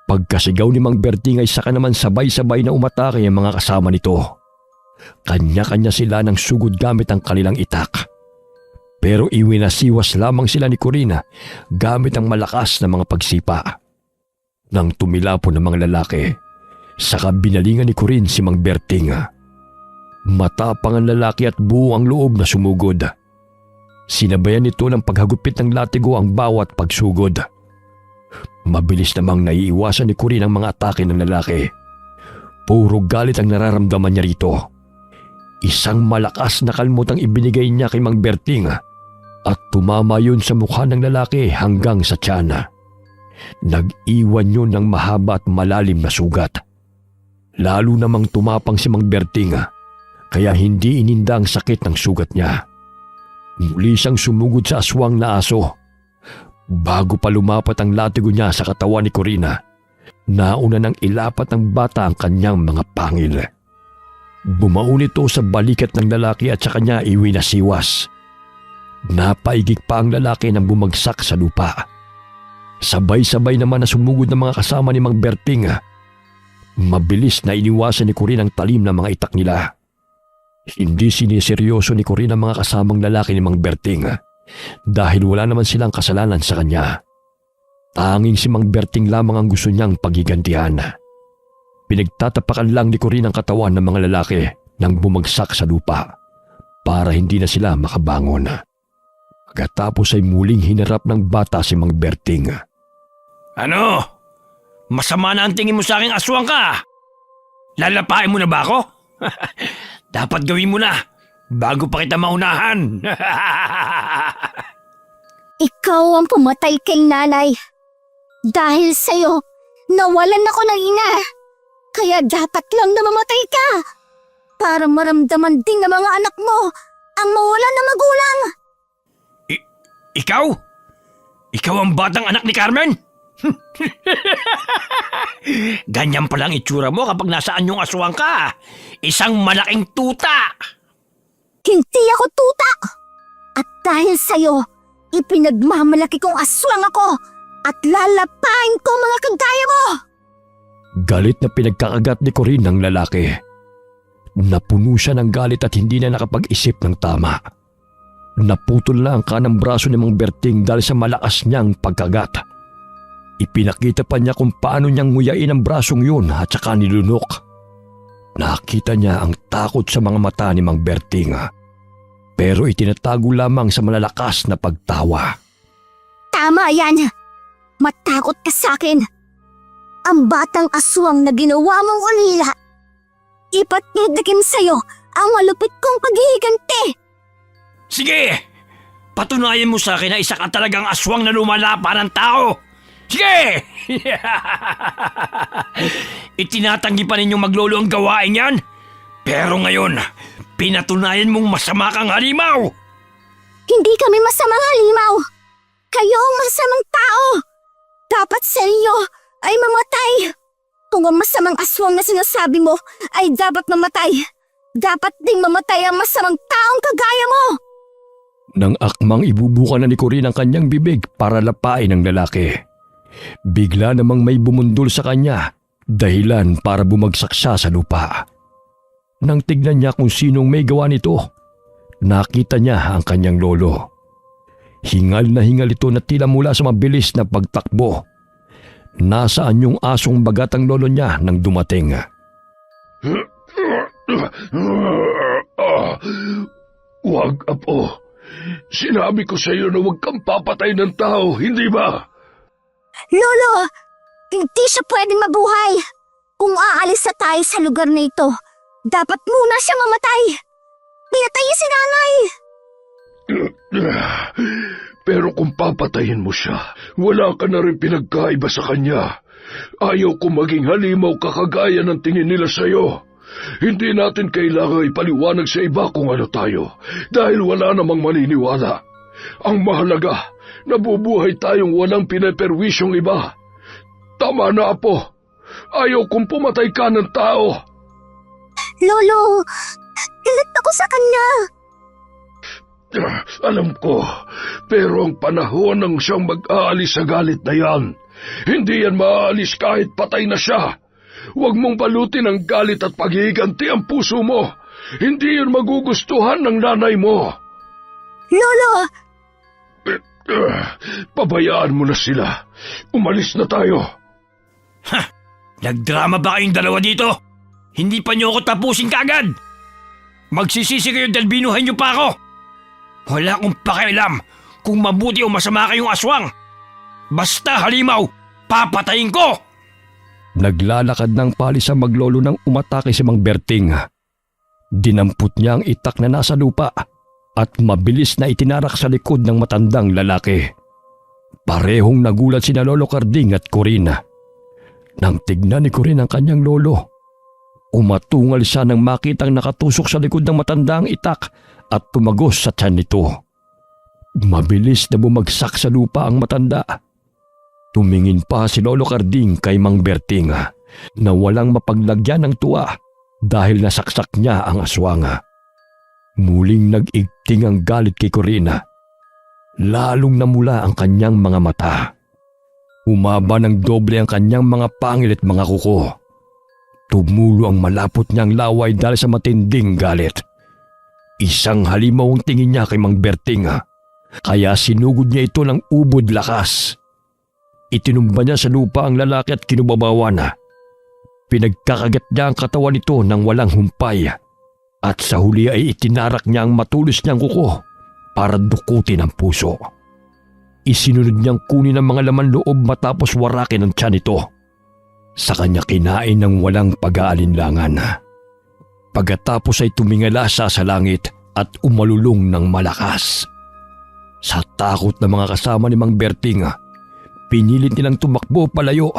Pagkasigaw ni Mang Berting ay saka naman sabay-sabay na umatake ang mga kasama nito. Kanya-kanya sila ng sugod gamit ang kanilang itak. Pero iwinasiwas lamang sila ni Corinne gamit ang malakas na mga pagsipa. Nang tumilapon ng mga lalaki, saka binalingan ni Corinne si Mang Berting. Matapang ang lalaki at buo ang loob na sumugod. Sinabayan nito ng paghagupit ng latigo ang bawat pagsugod. Mabilis namang naiiwasan ni Corinne ang mga atake ng lalaki. Puro galit ang nararamdaman niya rito. Isang malakas na kalmot ang ibinigay niya kay Mang Berting at tumama yun sa mukha ng lalaki hanggang sa tiyan. Nag-iwan yun ng mahaba at malalim na sugat. Lalo namang tumapang si Mang Berting kaya hindi ininda ang sakit ng sugat niya. Muli siyang sumugod sa aswang na aso. Bago pa lumapat ang latigo niya sa katawan ni Corina, nauna nang ilapat ng bata ang kanyang mga pangil. Bumaon ito sa balikat ng lalaki at sa kanya iwinasiwas. Napaigik pa ang lalaki nang bumagsak sa lupa. Sabay-sabay naman na sumugod ng mga kasama ni Mang Berting. Mabilis na iniwasan ni Corinne ang talim na mga itak nila. Hindi siniseryoso ni Corinne ang mga kasamang lalaki ni Mang Berting dahil wala naman silang kasalanan sa kanya. Tanging si Mang Berting lamang ang gusto niyang paghigantihan. Pinagtatapakan lang ni Corinne ang katawan ng mga lalaki nang bumagsak sa lupa para hindi na sila makabangon. Pagkatapos ay muling hinarap ng bata si Mang Berting. Ano? Masama na ang tingin mo sa aking aswang ka? Lalapain mo na ba ako? Dapat gawin mo na bago pa kita maunahan. Ikaw ang pumatay kay nanay. Dahil sa'yo, nawalan ako ng ina. Kaya dapat lang na mamatay ka. Para maramdaman din ng mga anak mo ang mawalan na magulang. Ikaw? Ikaw ang batang anak ni Carmen? Ganyan palang itsura mo kapag nasaan yung aswang ka. Isang malaking tuta. Hindi ako tuta. At dahil sa'yo, ipinagmamalaki kong aswang ako at lalapain ko mga kagaya mo. Galit na pinagkakagat ni Corinne ng lalaki. Napuno siya ng galit at hindi na nakapag-isip ng tama. Naputol na ang kanang braso ni Mang Berting dahil sa malakas niyang pagkagat. Ipinakita pa niya kung paano niyang nguyain ang brasong yun at saka nilunok. Nakita niya ang takot sa mga mata ni Mang Berting, pero itinatago lamang sa malalakas na pagtawa. Tama yan. Matakot ka sa akin. Ang batang aswang na ginawa mong ulila. Ipatitikim sa'yo ang malupit kong paghihiganti. Sige! Patunayan mo sa akin na isa ka talagang aswang na lumalapa ng tao. Sige! Itinatanggi pa ninyong maglolo ang gawain yan. Pero ngayon, pinatunayan mong masama kang halimaw. Hindi kami masamang halimaw. Kayo ang masamang tao. Dapat sa inyo ay mamatay. Kung ang masamang aswang na sinasabi mo ay dapat mamatay, dapat ding mamatay ang masamang taong kagaya mo. Nang akmang ibubuka na ni Corinne ang kanyang bibig para lapain ang lalaki, bigla namang may bumundol sa kanya, dahilan para bumagsak siya sa lupa. Nang tignan niya kung sinong may gawa nito, nakita niya ang kanyang lolo. Hingal na hingal ito na tila mula sa mabilis na pagtakbo. Nasaan yung asong bagat ang lolo niya nang dumating? Huwag, Apo. Sinabi ko sa iyo na huwag kang papatay ng tao, hindi ba? Lolo, hindi siya pwedeng mabuhay. Kung aalis na tayo sa lugar na ito, dapat muna siya mamatay. Pinatay niya si nanay. Pero kung papatayin mo siya, wala ka na rin pinagkaiba sa kanya. Ayaw ko maging halimaw kakagaya ng tingin nila sa iyo. Hindi natin kailangan ipaliwanag sa iba kung ano tayo, dahil wala namang maniniwala. Ang mahalaga, nabubuhay tayong walang pineperwisyong iba. Tama na, Apo. Ayaw kong pumatay ka ng tao. Lolo, galit ako sa kanya. Alam ko, pero ang panahon ng siyang mag-aalis sa galit na yan. Hindi yan maaalis kahit patay na siya. Huwag mong balutin ang galit at paghihiganti ang puso mo. Hindi yun magugustuhan ng nanay mo. Lolo! Pabayaan mo na sila. Umalis na tayo. Ha! Nagdrama ba kayong dalawa dito? Hindi pa niyo ako tapusin kaagad. Magsisisi kayo dahil binuhay niyo pa ako. Wala akong pakialam kung mabuti o masama kayong aswang. Basta halimaw, papatayin ko! Naglalakad ng palis ang maglolo nang umatake si Mang Berting. Dinampot niya ang itak na nasa lupa at mabilis na itinarak sa likod ng matandang lalaki. Parehong nagulat sina Lolo Carding at Corin. Nang tignan ni Corin ang kanyang lolo, umatungal siya nang makitang nakatusok sa likod ng matandang itak at tumagos sa tiyan nito. Mabilis na bumagsak sa lupa ang matanda. Tumingin pa si Lolo Carding kay Mang Berting na walang mapaglagyan ng tuwa dahil nasaksak niya ang aswang. Muling nag-igting ang galit kay Corina. Lalong namula ang kanyang mga mata. Umaba ng doble ang kanyang mga pangil at mga kuko. Tumulo ang malapot niyang laway dahil sa matinding galit. Isang halimaw ang tingin niya kay Mang Berting, kaya sinugod niya ito ng ubod lakas. Itinumba niya sa lupa ang lalaki at kinubabawan. Pinagkakagat niya ang katawan nito ng walang humpay at sa huli ay itinarak niya ang matulis niyang kuko para dukutin ang puso. Isinunod niyang kunin ang mga laman loob matapos warakin ang tiyan nito. Sa kanya kinain ng walang pag-aalinlangan. Pagkatapos ay tumingala siya sa langit at umalulong ng malakas. Sa takot ng mga kasama ni Mang Berting, pinilit nilang tumakbo palayo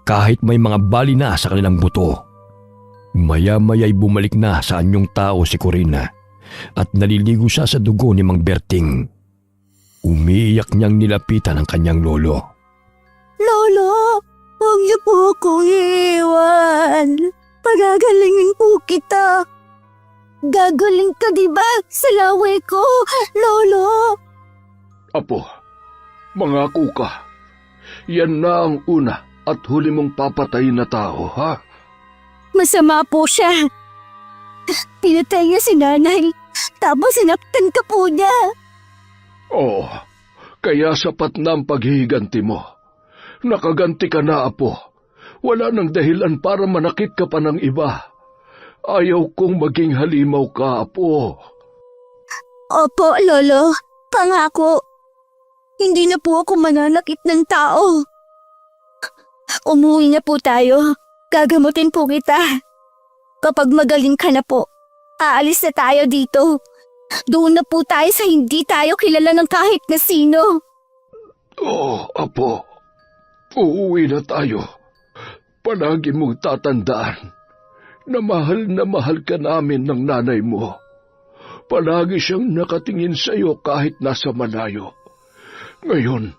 kahit may mga bali na sa kanilang buto. Maya-maya'y bumalik na sa anyong tao si Corina at naliligo siya sa dugo ni Mang Berting. Umiiyak niyang nilapitan ang kanyang lolo. Lolo, huwag niyo po akong iiwan. Pagagalingin po kita. Gagaling ka diba sa laway ko, Lolo? Apo, mangako ka. Yan na ang una at huli mong papatayin na tao, ha? Masama po siya. Pinatay niya si nanay, tapos sinaktan ka po niya. Oo, kaya sapat na ang paghihiganti mo. Nakaganti ka na, Apo. Wala nang dahilan para manakit ka pa ng iba. Ayaw kong maging halimaw ka, Apo. Opo, Lolo. Pangako. Hindi na po ako mananakit ng tao. Umuwi na po tayo. Gagamutin po kita. Kapag magaling ka na po, aalis na tayo dito. Doon na po tayo sa hindi tayo kilala ng kahit na sino. Oo, Apo. Uuwi na tayo. Palagi mong tatandaan na mahal ka namin ng nanay mo. Palagi siyang nakatingin sa iyo kahit nasa malayo. Ngayon,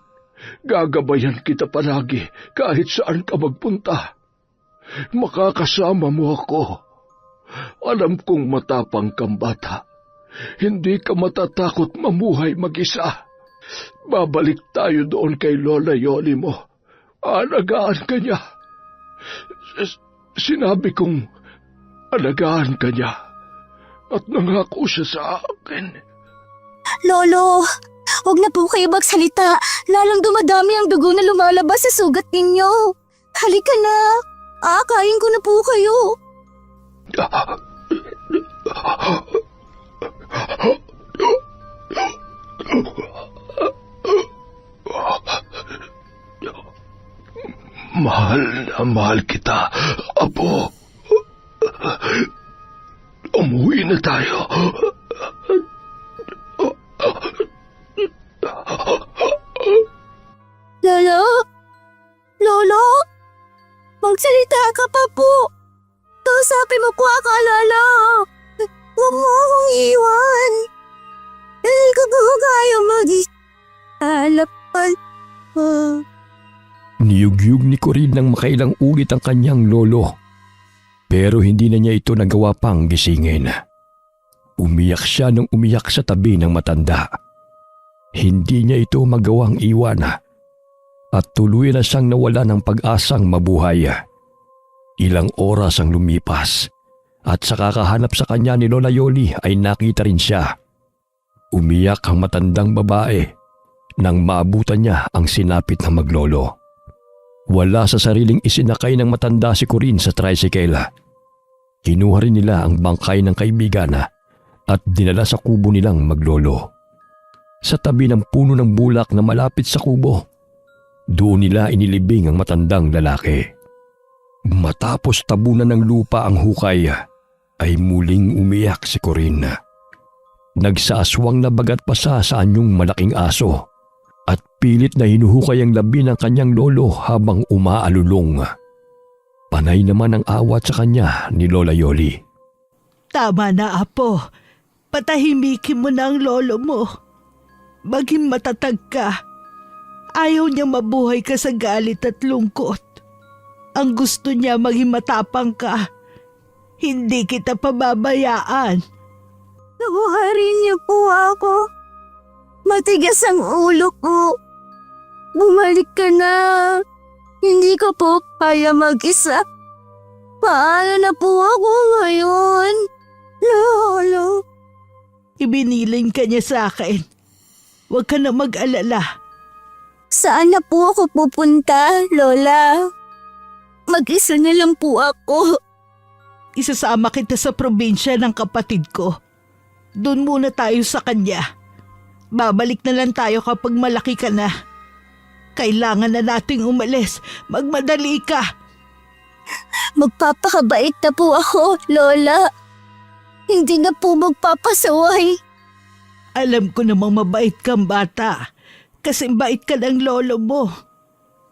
gagabayan kita palagi kahit saan ka magpunta. Makakasama mo ako. Alam kong matapang kang bata. Hindi ka matatakot mamuhay mag-isa. Babalik tayo doon kay Lola Yoli mo. Alagaan ka niya. Sinabi kong alagaan ka niya. At nangako siya sa akin. Lolo, huwag na po kayo magsalita. Lalong dumadami ang dugo na lumalabas sa sugat ninyo. Halika na. Aakain ko na po kayo. Mahal na mahal kita, Apo. Umuwi na tayo. Lolo? Lolo? Magsalita ka pa po. Kausapin mo po ako, Lolo. Huwag mo akong iwan. Hindi ko po kaya mag-alapal. Niyugyug ni Corin nang makailang ulit ang kanyang lolo. Pero hindi na niya ito nagawa pang gisingin. Umiyak siya nang umiyak sa tabi ng matanda. Hindi niya ito magawang iwan at tuloy na siyang nawala ng pag-asang mabuhay. Ilang oras ang lumipas at sa kakahanap sa kanya ni Lola Yoli ay nakita rin siya. Umiyak ang matandang babae nang maabutan niya ang sinapit na maglolo. Wala sa sariling isinakay ng matanda si Corin sa tricycle. Kinuha rin nila ang bangkay ng kaibigan at dinala sa kubo nilang maglolo. sa tabi ng puno ng bulak na malapit sa kubo. Doon nila inilibing ang matandang lalaki. Matapos tabunan ng lupa ang hukay, ay muling umiyak si Corinne. Nagsaaswang na bagat pa sa anyong malaking aso at pilit na hinuhukay ang labi ng kanyang lolo habang umaalulong. Panay naman ang awat sa kanya ni Lola Yoli. Tama na, Apo. Patahimikin mo na ang lolo mo. Maging matatag ka. Ayaw niya mabuhay ka sa galit at lungkot. Ang gusto niya maging matapang ka. Hindi kita pababayaan. Tawarin niyo po ako. Matigas ang ulo ko. Bumalik ka na. Hindi ko po kaya mag-isa. Paano na po ako ngayon? Lolo. Ibiniling ka niya sa akin. Huwag ka na mag-alala. Saan na po ako pupunta, Lola? Mag-isa na lang po ako. Isasama kita sa probinsya ng kapatid ko. Doon muna tayo sa kanya. Babalik na lang tayo kapag malaki ka na. Kailangan na nating umalis. Magmadali ka. Magpapakabait na po ako, Lola. Hindi na po magpapasaway. Alam ko namang mabait kang bata. Kasi bait ka ng lolo mo.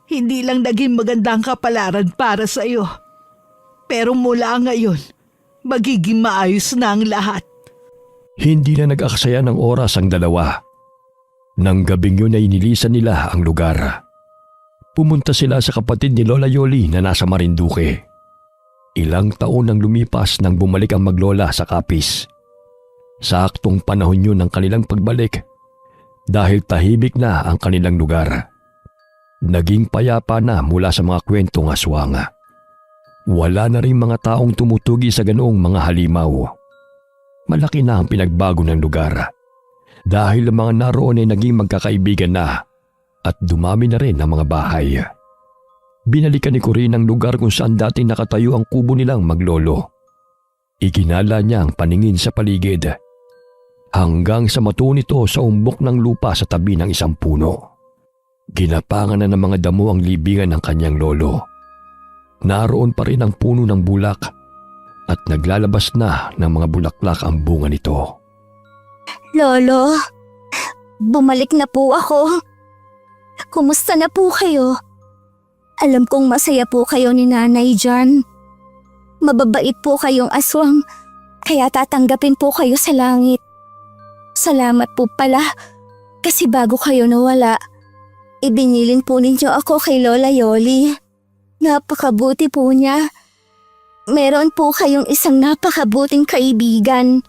Hindi lang naging magandang kapalaran para sa'yo. Pero mula ngayon, magiging maayos na ang lahat. Hindi na nag-aksaya ng oras ang dalawa. Nang gabing yun ay inilisan nila ang lugar. Pumunta sila sa kapatid ni Lola Yoli na nasa Marinduque. Ilang taon nang lumipas nang bumalik ang maglola sa Capiz. Saktong panahon yun ng kanilang pagbalik dahil tahimik na ang kanilang lugar. Naging payapa na mula sa mga kwentong aswang. Wala na rin mga taong tumutugi sa ganoong mga halimaw. Malaki na ang pinagbago ng lugar dahil ang mga naroon ay naging magkakaibigan na at dumami na rin ang mga bahay. Binalikan ni Corinne ang lugar kung saan dati nakatayo ang kubo nilang maglolo. Iginala niya ang paningin sa paligid hanggang sa matuon ito sa umbok ng lupa sa tabi ng isang puno. Ginapangan na ng mga damo ang libingan ng kanyang lolo. Naroon pa rin ang puno ng bulak at naglalabas na ng mga bulaklak ang bunga nito. Lolo, bumalik na po ako. Kumusta na po kayo? Alam kong masaya po kayo ni nanay dyan. Mababait po kayong aswang, kaya tatanggapin po kayo sa langit. Salamat po pala, kasi bago kayo nawala, ibinilin po ninyo ako kay Lola Yoli. Napakabuti po niya. Meron po kayong isang napakabuting kaibigan.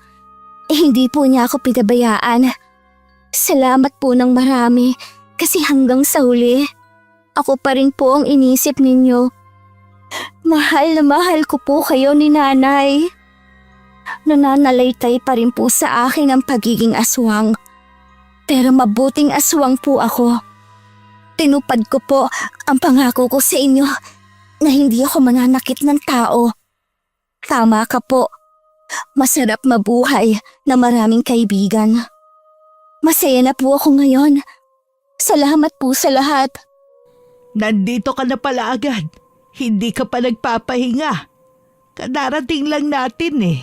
Hindi po niya ako pinabayaan. Salamat po ng marami kasi hanggang sa huli, ako pa rin po ang inisip ninyo. Mahal na mahal ko po kayo ni nanay. Nananalaytay pa rin po sa akin ang pagiging aswang. Pero mabuting aswang po ako. Tinupad ko po ang pangako ko sa inyo na hindi ako mananakit ng tao. Tama ka po. Masarap mabuhay na maraming kaibigan. Masaya na po ako ngayon. Salamat po sa lahat. Nandito ka na pala agad. Hindi ka pa nagpapahinga. Kadarating lang natin eh.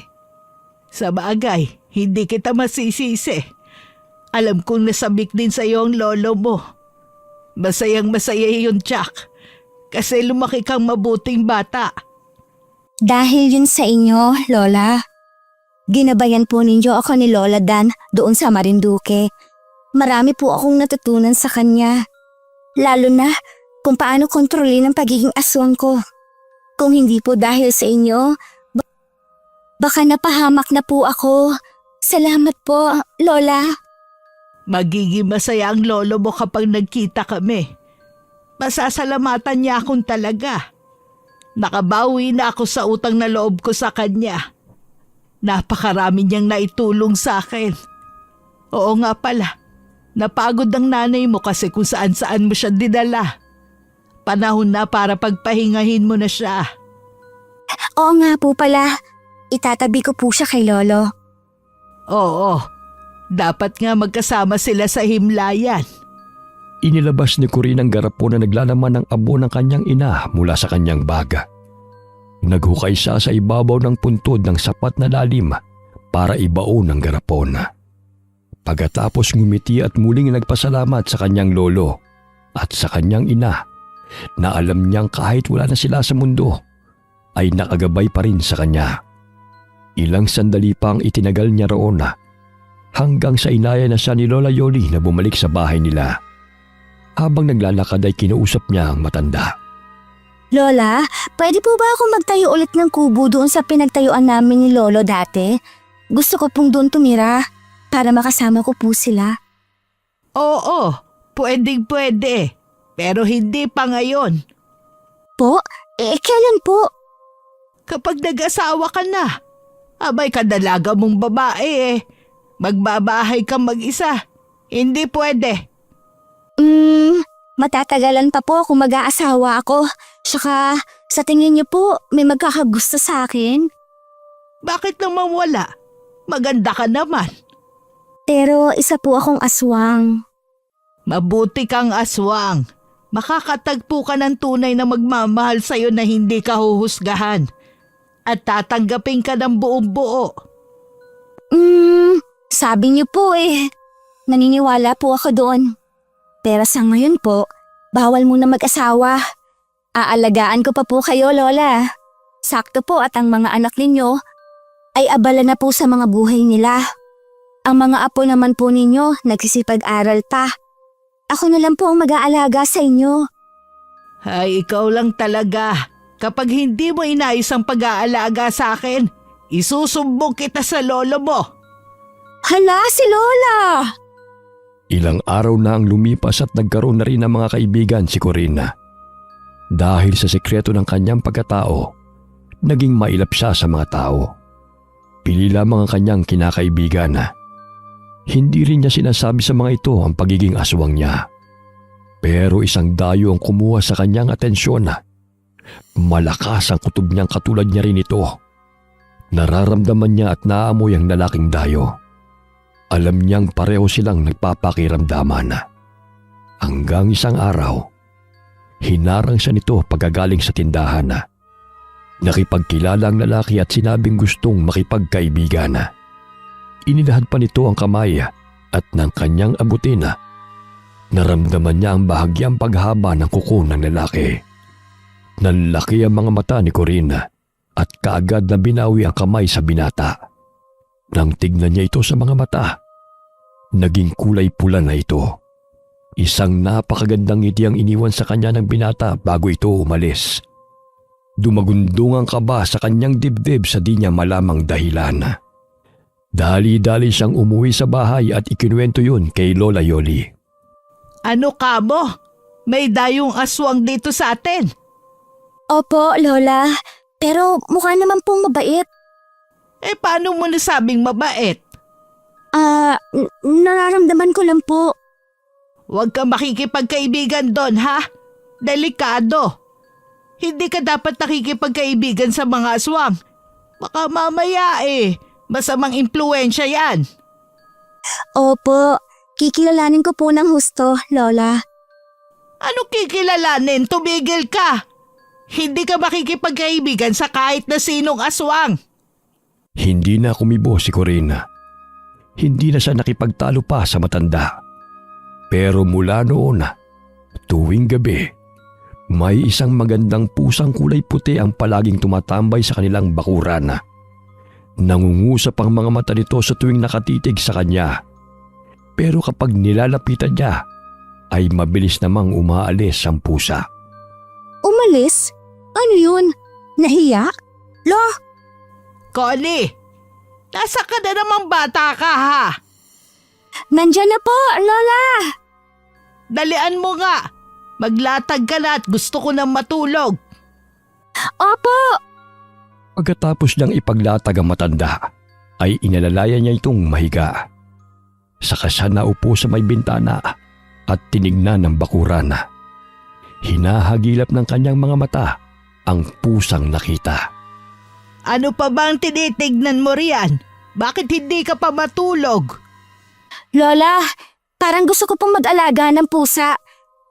Sa bagay, hindi kita masisisi. Alam kong nasabik din sa iyo ang lolo mo. Masayang masaya yun, Chuck. Kasi lumaki kang mabuting bata. Dahil yun sa inyo, Lola. Ginabayan po ninyo ako ni Lola Dan doon sa Marinduque. Marami po akong natutunan sa kanya. Lalo na kung paano kontrolin ang pagiging aswang ko. Kung hindi po dahil sa inyo, baka napahamak na po ako. Salamat po, Lola. Magiging masaya ang lolo mo kapag nagkita kami. Masasalamatan niya akong talaga. Nakabawi na ako sa utang na loob ko sa kanya. Napakarami niyang naitulong sa akin. Oo nga pala, napagod ang nanay mo kasi kung saan-saan mo siya dinala. Panahon na para pagpahingahin mo na siya. Oo nga po pala, itatabi ko po siya kay Lolo. Oo, Dapat nga magkasama sila sa himlayan. Inilabas ni Corinne ang garapon na naglalaman ng abo ng kanyang ina mula sa kanyang baga. Naghukay siya sa ibabaw ng puntod ng sapat na lalim para ibaon ang garapon. Pagkatapos ngumiti at muling nagpasalamat sa kanyang lolo at sa kanyang ina na alam niyang kahit wala na sila sa mundo ay nakagabay pa rin sa kanya. Ilang sandali pang itinagal niya roon hanggang sa inaya na siya ni Lola Yoli na bumalik sa bahay nila. Habang naglalakad ay kinausap niya ang matanda. Lola, pwede po ba ako magtayo ulit ng kubo doon sa pinagtayuan namin ni Lolo dati? Gusto ko pong doon tumira para makasama ko po sila. Oo, pwede. Pero hindi pa ngayon. Po? Kailan po? Kapag nag-asawa ka na, abay kadalaga mong babae magbabahay ka mag-isa. Hindi pwede. Matatagalan pa po kung mag-aasawa ako. Saka, sa tingin niyo po, may magkakagusto sa akin? Bakit naman wala? Maganda ka naman. Pero isa po akong aswang. Mabuti kang aswang. Makakatagpo ka ng tunay na magmamahal sa'yo na hindi ka huhusgahan. At tatanggapin ka ng buong buo. Sabi niyo po naniniwala po ako doon. Pero sa ngayon po, bawal muna mag-asawa. Aalagaan ko pa po kayo, Lola. Sakto po at ang mga anak ninyo ay abala na po sa mga buhay nila. Ang mga apo naman po ninyo nagsisipag-aral pa. Ako na lang po ang mag-aalaga sa inyo. Ay, ikaw lang talaga. Kapag hindi mo inayos ang pag-aalaga sa akin, isusumbong kita sa lolo mo. Hala, si Lola! Ilang araw na ang lumipas at nagkaroon na rin ng mga kaibigan si Corinne. Dahil sa sekreto ng kanyang pagkatao, naging mailap siya sa mga tao. Pili lamang ang kanyang kinakaibigan. Hindi rin niya sinasabi sa mga ito ang pagiging aswang niya. Pero isang dayo ang kumuha sa kanyang atensyon. Malakas ang kutob niyang katulad niya rin ito. Nararamdaman niya at naamoy ang lalaking dayo. Alam niyang pareho silang nagpapakiramdaman. Hanggang isang araw, hinarang siya nito pagkagaling sa tindahan. Nakipagkilala ang lalaki at sinabing gustong makipagkaibigan. Inilahad pa nito ang kamay at ng kanyang abutin. Naramdaman niya ang bahagyang paghaba ng kuko ng lalaki. Nanlaki ang mga mata ni Corinne at kaagad na binawi ang kamay sa binata. Nang tignan niya ito sa mga mata, naging kulay pula na ito. Isang napakagandang ngiti ang iniwan sa kanya ng binata bago ito umalis. Dumagundong ang kaba sa kanyang dibdib sa di niya malamang dahilan. Dali-dali siyang umuwi sa bahay at ikinuwento yun kay Lola Yoli. Ano ka mo? May dayong aswang dito sa atin. Opo, Lola. Pero mukha naman pong mabait. Paano mo nasabing mabait? Nararamdaman ko lang po. Huwag kang makikipagkaibigan doon, ha? Delikado. Hindi ka dapat nakikipagkaibigan sa mga aswang. Baka mamaya masamang impluensya yan. Opo, kikilalanin ko po ng husto, Lola. Ano kikilalanin? Tumigil ka. Hindi ka makikipagkaibigan sa kahit na sinong aswang. Hindi na kumibo si Corinne. Hindi na siya nakipagtalo pa sa matanda. Pero mula noon, tuwing gabi, may isang magandang pusang kulay puti ang palaging tumatambay sa kanilang bakuran. Nangungusap ang mga mata nito sa tuwing nakatitig sa kanya. Pero kapag nilalapitan niya, ay mabilis namang umaalis ang pusa. Umalis? Ano yun? Nahiya? Lo? Connie, nasa ka na namang bata ka, ha? Nandyan na po, Lola! Dalian mo nga. Maglatag ka na at gusto ko nang matulog. Opo! Pagkatapos niyang ipaglatag ang matanda, ay inalalayan niya itong mahiga. Saka siya naupo sa may bintana at tinignan ng bakuran. Hinahagilap ng kanyang mga mata ang pusang nakita. Ano pa bang tinitignan mo riyan? Bakit hindi ka pa matulog? Lola, parang gusto ko pong mag-alaga ng pusa.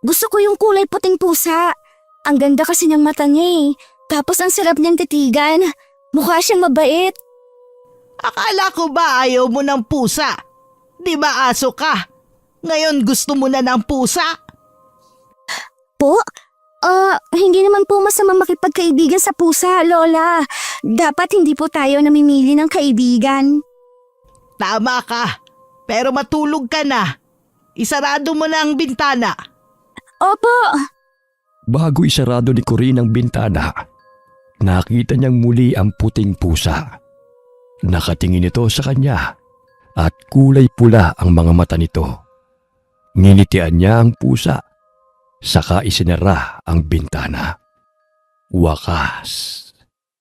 Gusto ko yung kulay puting pusa. Ang ganda kasi ng mata niya eh. Tapos ang sarap niyang titigan. Mukha siyang mabait. Akala ko ba ayaw mo ng pusa? Di ba aso ka? Ngayon gusto mo na ng pusa? Po? Hindi naman po masama makipagkaibigan sa pusa, Lola. Dapat hindi po tayo namimili ng kaibigan. Tama ka. Pero matulog ka na. Isarado mo na ang bintana. Opo. Bago isarado ni Corinne ang bintana, nakita niyang muli ang puting pusa. Nakatingin ito sa kanya at kulay pula ang mga mata nito. Nginitian niya ang pusa, saka isinara ang bintana. Wakas.